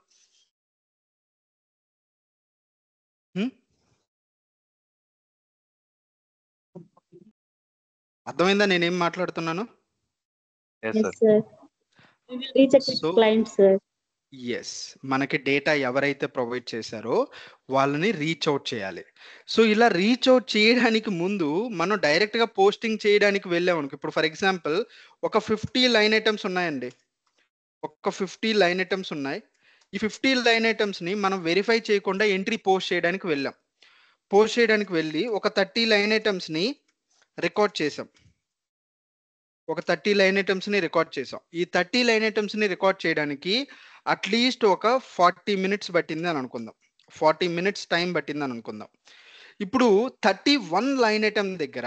అర్థమైందా నేనేం మాట్లాడుతున్నాను? ఎస్, మనకి డేటా ఎవరైతే ప్రొవైడ్ చేశారో వాళ్ళని రీచ్ అవుట్ చేయాలి. సో ఇలా రీచ్ అవుట్ చేయడానికి ముందు మనం డైరెక్ట్గా పోస్టింగ్ చేయడానికి వెళ్ళామనుకో. ఇప్పుడు ఫర్ ఎగ్జాంపుల్ ఒక 50 లైన్ ఐటమ్స్ ఉన్నాయండి, ఒక 50 లైన్ ఐటమ్స్ ఉన్నాయి. ఈ 50 లైన్ ఐటమ్స్ని మనం వెరిఫై చేయకుండా ఎంట్రీ పోస్ట్ చేయడానికి వెళ్ళాం. పోస్ట్ చేయడానికి వెళ్ళి ఒక 30 లైన్ ఐటమ్స్ని రికార్డ్ చేసాం. ఒక 30 లైన్ ఐటమ్స్ని రికార్డ్ చేసాం. ఈ 30 లైన్ ఐటమ్స్ని రికార్డ్ చేయడానికి అట్లీస్ట్ ఒక 40 మినిట్స్ పట్టింది అని అనుకుందాం. 40 మినిట్స్ టైం పట్టింది అని అనుకుందాం. ఇప్పుడు 31 లైన్ ఐటమ్ దగ్గర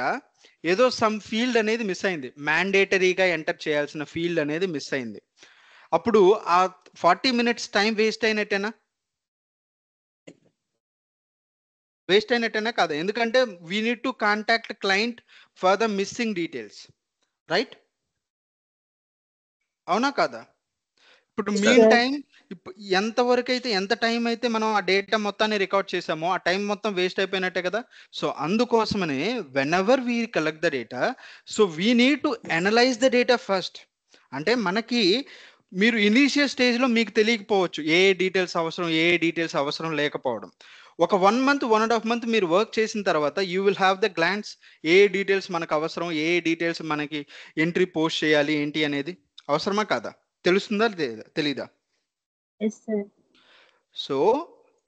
ఏదో సమ్ ఫీల్డ్ అనేది మిస్ అయింది, మ్యాండేటరీగా ఎంటర్ చేయాల్సిన ఫీల్డ్ అనేది మిస్ అయింది. అప్పుడు ఆ 40 మినిట్స్ టైం వేస్ట్ అయినట్టేనా? వేస్ట్ అయినట్టేనా కాదా? ఎందుకంటే we need to contact client for the missing details, right? అవునా కాదా? ఇప్పుడు మీన్ టైం ఎంత టైం అయితే మనం ఆ డేటా మొత్తాన్ని రికార్డ్ చేసామో ఆ టైం మొత్తం వేస్ట్ అయిపోయినట్టే కదా. సో అందుకోసమనే when ever we collect the data, so we need to analyze the data first. అంటే మనకి మీరు ఇనీషియల్ స్టేజ్లో మీకు తెలియకపోవచ్చు ఏ డీటెయిల్స్ అవసరం లేకపోవడం. ఒక 1 మంత్ 1.5 మంత్ మీరు వర్క్ చేసిన తర్వాత you will have the glance A details మనకు అవసరం, ఏ డీటెయిల్స్ మనకి ఎంట్రీ పోస్ట్ చేయాలి ఏంటి అనేది. అవసరమా కాదా? తెలుస్తుందా తెలీదా? So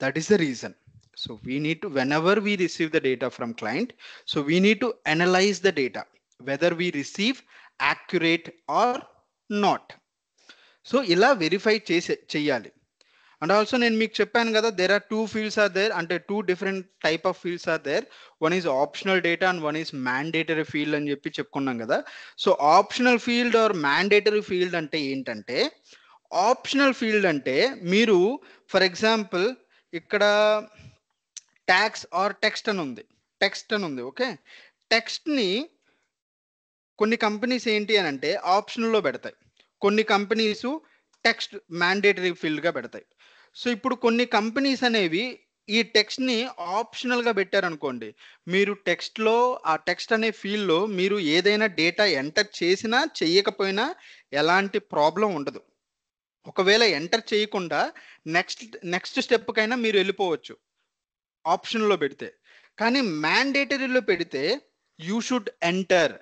that is the reason. So we need to whenever we receive the data from client, so we need to analyze the data whether we receive accurate or not. So ఇలా verify చెయ్యాలి. And also నేను మీకు చెప్పాను కదా, there are 2 fields are there, అంటే 2 different type of fields are there. One is optional data and one is mandatory field అని చెప్పి చెప్పుకున్నాం కదా. So optional field or mandatory field అంటే ఏంటంటే, ఆప్షనల్ ఫీల్డ్ అంటే మీరు ఫర్ ఎగ్జాంపుల్ ఇక్కడ ట్యాక్స్ ఆర్ టెక్స్ట్ అని ఉంది. ఓకే, టెక్స్ట్ని కొన్ని కంపెనీస్ ఏంటి అని అంటే ఆప్షనల్లో పెడతాయి, కొన్ని కంపెనీస్ టెక్స్ట్ మ్యాండేటరీ ఫీల్డ్గా పెడతాయి. సో ఇప్పుడు కొన్ని కంపెనీస్ అనేవి ఈ టెక్స్ట్ని ఆప్షనల్గా పెట్టారనుకోండి, మీరు ఆ టెక్స్ట్ అనే ఫీల్డ్లో మీరు ఏదైనా డేటా ఎంటర్ చేసినా చెయ్యకపోయినా ఎలాంటి ప్రాబ్లం ఉండదు. ఒకవేళ ఎంటర్ చేయకుండా నెక్స్ట్ స్టెప్కైనా మీరు వెళ్ళిపోవచ్చు ఆప్షన్లో పెడితే. కానీ మ్యాండేటరీలో పెడితే యూ షుడ్ ఎంటర్,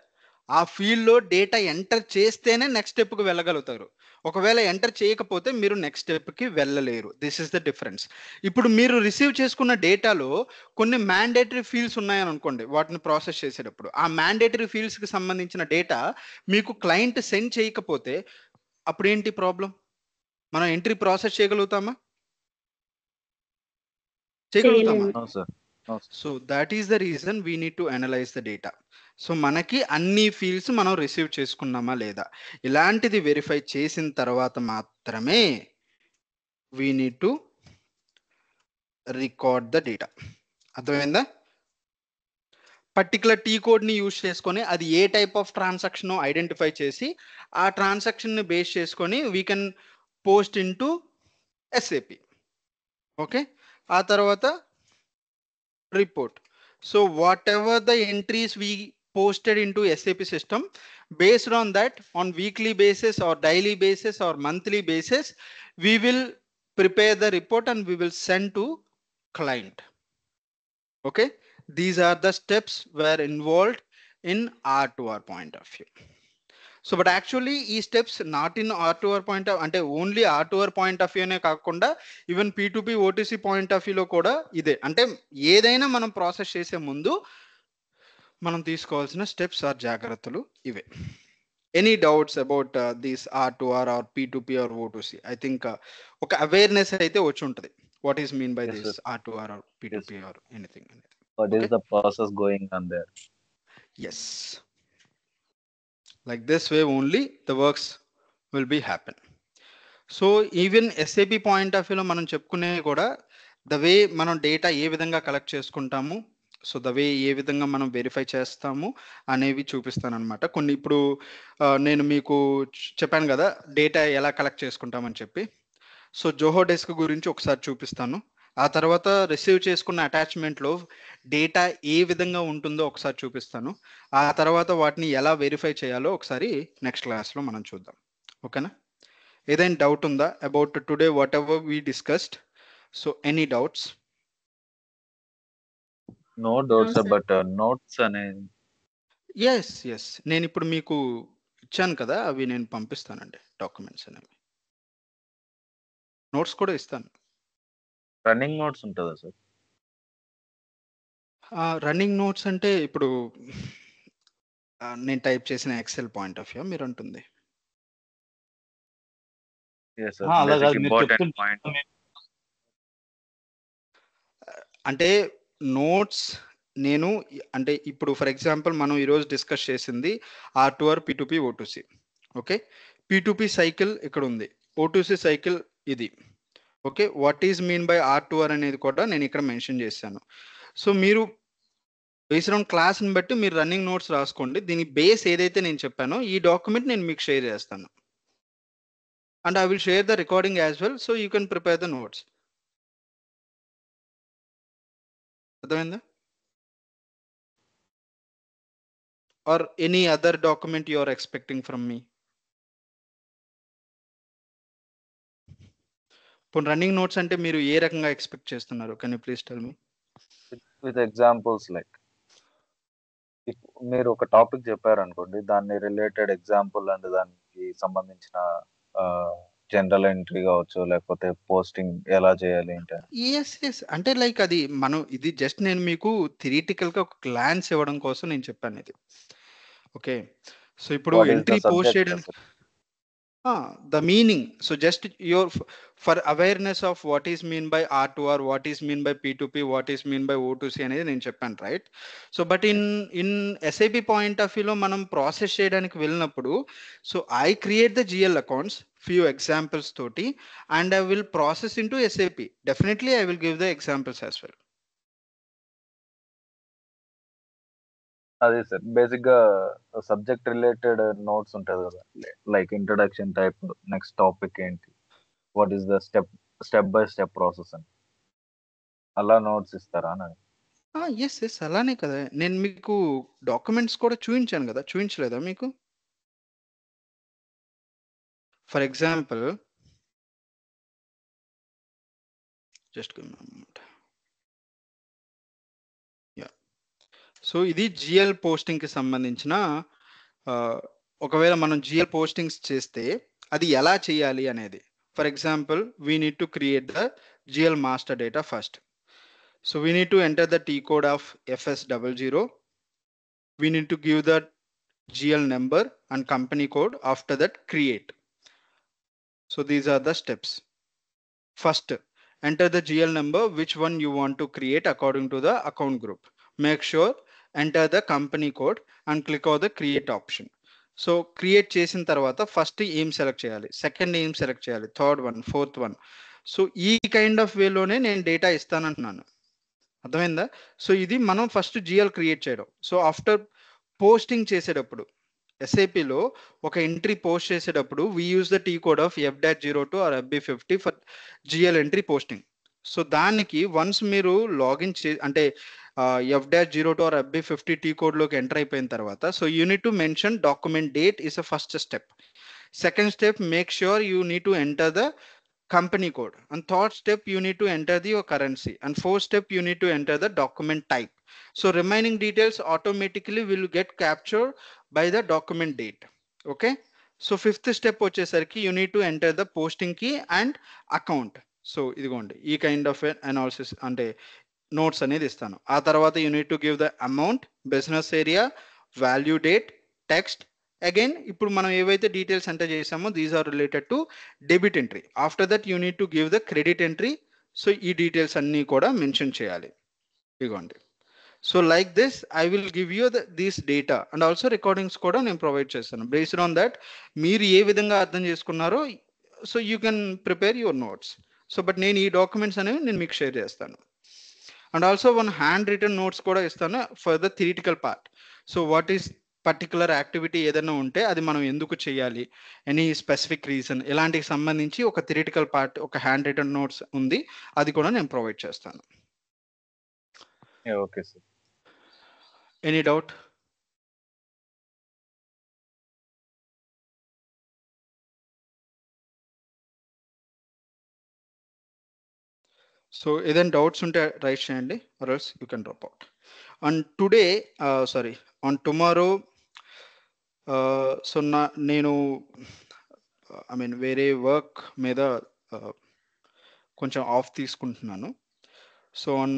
ఆ ఫీల్డ్లో డేటా ఎంటర్ చేస్తేనే నెక్స్ట్ స్టెప్కి వెళ్ళగలుగుతారు. ఒకవేళ ఎంటర్ చేయకపోతే మీరు నెక్స్ట్ స్టెప్కి వెళ్ళలేరు. This is the difference. ఇప్పుడు మీరు రిసీవ్ చేసుకున్న డేటాలో కొన్ని మ్యాండేటరీ ఫీల్డ్స్ ఉన్నాయని అనుకోండి, వాటిని ప్రాసెస్ చేసేటప్పుడు ఆ మ్యాండేటరీ ఫీల్డ్స్కి సంబంధించిన డేటా మీకు క్లయింట్ సెండ్ చేయకపోతే అప్పుడు ఏంటి ప్రాబ్లం? మనం ఎంట్రీ ప్రాసెస్ చేయగలుగుతామా? So that is the reason we need to analyze the data. So మనకి అన్ని ఫీల్డ్స్ మనం రిసీవ్ చేసుకున్నామా లేదా, ఇలాంటిది వెరిఫై చేసిన తర్వాత మాత్రమే we need to record the data. అర్థమైందా? పర్టికులర్ టీ కోడ్ని యూజ్ చేసుకొని అది ఏ టైప్ ఆఫ్ ట్రాన్సాక్షన్ ఐడెంటిఫై చేసి ఆ ట్రాన్సాక్షన్ని బేస్ చేసుకొని we can post in to SAP. Okay, ఆ తర్వాత report. So what ever the entries we posted into SAP system, based on that, on weekly basis or daily basis or monthly basis, we will prepare the report and we will send to client. Okay, these are the steps were involved in R2R point of view. So but actually ఈ steps not in R2R point of అంటే only R2R point of view నే కాకుండా even P2P OTC point of view లో కూడా ఇదే. అంటే ఏదైనా మనం ప్రాసెస్ చేసే ముందు మనం తీసుకోవాల్సిన స్టెప్స్ ఆర్ జాగ్రత్తలు ఇవే. Any doubts about this R2R or P2P or O2C? I think ఒక అవేర్నెస్ అయితే వచ్చి ఉంటుంది. What is mean by this R2R or P2P or anything. What is the process going on there? Yes, like this way only the works will be happen. So even SAP point of వ్యూలో మనం చెప్పుకునే కూడా the way మనం data ఏ విధంగా collect చేసుకుంటాము, so the way ఏ విధంగా మనం verify చేస్తాము అనేవి చూపిస్తాను అనమాట. కొన్ని ఇప్పుడు నేను మీకు చెప్పాను కదా డేటా ఎలా కలెక్ట్ చేసుకుంటామని చెప్పి. సో జోహో డెస్క్ గురించి ఒకసారి చూపిస్తాను. ఆ తర్వాత రిసీవ్ చేసుకున్న అటాచ్మెంట్లో డేటా ఏ విధంగా ఉంటుందో ఒకసారి చూపిస్తాను. ఆ తర్వాత వాటిని ఎలా వెరిఫై చేయాలో ఒకసారి నెక్స్ట్ క్లాస్లో మనం చూద్దాం. ఓకేనా? ఏదైనా డౌట్ ఉందా about today what ever we discussed? So any doubts? No doubts, but notes అనేది ఎస్ నేను ఇప్పుడు మీకు ఇచ్చాను కదా, అవి నేను పంపిస్తానండి. డాక్యుమెంట్స్ అనేవి నోట్స్ కూడా ఇస్తాను. రన్నింగ్ నోట్స్ ఉంటుందా సార్? రన్నింగ్ నోట్స్ అంటే ఇప్పుడు నేను టైప్ చేసిన ఎక్సెల్ పాయింట్ ఆఫ్ వ్యూ మీరు అంటుంది. అంటే నోట్స్ నేను అంటే ఇప్పుడు ఫర్ ఎగ్జాంపుల్ మనం ఈరోజు డిస్కస్ చేసింది R2R P2P O2C. Okay, P2P cycle ఇక్కడ ఉంది, O2C సైకిల్ ఇది. Okay, what is mean by R2R అనేది కూడా నేను ఇక్కడ మెన్షన్ చేశాను. సో మీరు బేస్డ్ ఆన్ క్లాస్ని బట్టి మీరు రన్నింగ్ నోట్స్ రాసుకోండి. దీని బేస్ ఏదైతే నేను చెప్పానో ఈ డాక్యుమెంట్ నేను మీకు షేర్ చేస్తాను. And I will share the recording as well, so you can prepare the notes. అర్థమైందా? Are any other document you are expecting from me? ఇప్పుడు రన్నింగ్ నోట్స్ అంటే మీరు ఏ రకంగా ఎక్స్పెక్ట్ చేస్తున్నారు? Can you please tell me? With examples like మీరు ఒక topic చెప్పారనుకోండి, దాన్ని రిలేటెడ్ ఎగ్జాంపుల్ అండ్ దానికి సంబంధించిన జనరల్ ఎంట్రీ కావచ్చు, లేకపోతే పోస్టింగ్ ఎలా చేయాలి అంటే. ఎస్ అంటే లైక్ అది మనం ఇది జస్ట్ నేను మీకు థియరిటికల్ గా ఒక గ్లాన్స్ ఇవ్వడం కోసం నేను చెప్పాను ఇది. ఓకే, సో ఇప్పుడు ఎంట్రీ పోస్ట్ చేయడానికి the meaning, so just your for awareness of what is mean by R2R, what is mean by P2P, what is mean by O2C అనేది నేను చెప్పాను, right? So but in SAP point of వ్యూలో మనం process చేయడానికి వెళ్ళినప్పుడు so I create the GL accounts few examples toti and I will process into SAP. Definitely I will give the examples as well. అదే sir, basic గా subject related notes ఉంటుంది కదా, like introduction type, next topic ఏంటి, what is the step by step process అని అలా notes ఇస్తారా అని. Yes అలానే కదా, నేను మీకు డాక్యుమెంట్స్ కూడా చూపించాను కదా, చూపించలేదా మీకు? ఫర్ ఎగ్జాంపుల్ జస్ట్ సో ఇది జిఎల్ పోస్టింగ్కి సంబంధించిన ఒకవేళ మనం జిఎల్ పోస్టింగ్స్ చేస్తే అది ఎలా చేయాలి అనేది. For example we need to create the GL master data first. So we need to enter the T code of FS00. We need to give the GL number and company code. After that create. So these are the steps. First enter the GL number, which one you want to create according to the account group. Make sure enter the company code and click on the create option. So create చేసిన తర్వాత first ఏం select చేయాలి, second ఏం select చేయాలి, third one, fourth one. So ఈ kind of వేలోనే నేను data ఇస్తానంటున్నాను. అర్థమైందా? సో ఇది మనం ఫస్ట్ జిఎల్ క్రియేట్ చేయడం. సో ఆఫ్టర్ పోస్టింగ్ చేసేటప్పుడు ఎస్ఏపిలో ఒక ఎంట్రీ పోస్ట్ చేసేటప్పుడు we use the T code of F-02 or FB50 for GL entry posting. So దానికి వన్స్ మీరు లాగిన్ అంటే F-02 ఆర్ FB50 టీ కోడ్లోకి ఎంటర్ అయిపోయిన తర్వాత, so you need to mention document date is a first step. Second step, make sure you need to enter the company code, and third step you need to enter your currency, and fourth step you need to enter the document type. So remaining details automatically will get captured by the document date. Okay, so fifth step వచ్చేసరికి you need to enter the posting key and account. So ఇదిగోండి ఈ kind of analysis అంటే notes అనేది ఇస్తాను. ఆ తర్వాత you need to give the amount, business area, value date, text. Again ఇప్పుడు మనం ఏవైతే డీటెయిల్స్ ఎంటర్ చేసామో these are related to debit entry. After that you need to give the credit entry. So ఈ details అన్నీ కూడా mention చేయాలి. ఇదిగోండి. So like this I will give you this data and also recordings కూడా నేను provide చేస్తాను. Based on that మీరు ఏ విధంగా అర్థం చేసుకున్నారో so you can prepare your notes. So but నేను ఈ డాక్యుమెంట్స్ అనేవి నేను మీకు షేర్ చేస్తాను. And also one hand written notes కూడా ఇస్తాను for the theoretical part. So what is particular activity ఏదైనా ఉంటే అది మనం ఎందుకు చేయాలి, ఎనీ స్పెసిఫిక్ రీజన్, ఇలాంటికి సంబంధించి ఒక థియరిటికల్ పార్ట్, ఒక హ్యాండ్ రిటర్న్ నోట్స్ ఉంది, అది కూడా నేను ప్రొవైడ్ చేస్తాను. Okay sir. Any doubt? So ఏదైనా డౌట్స్ ఉంటే రైట్ చేయండి, or else you can drop out. And today on tomorrow so నేను ఐ మీన్ వేరే వర్క్ మీద కొంచెం ఆఫ్ తీసుకుంటున్నాను. సో ఆన్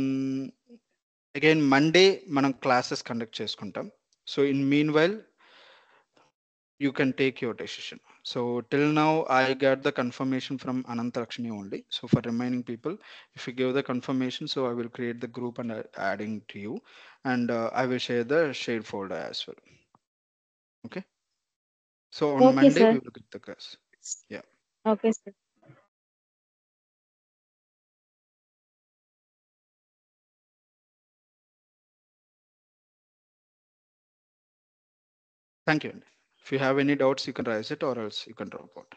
అగైన్ మండే మనం క్లాసెస్ కండక్ట్ చేసుకుంటాం. So in mean while you can take your decision. So till now I got the confirmation from Anantarakshini only. So for remaining people, if you give the confirmation, so I will create the group and adding to you, and I will share the shared folder as well. Okay, so on Okay, Monday sir. we will get the class. Yeah. Okay, sir. Thank you. If you have any doubts, you can raise it, or else you can drop out.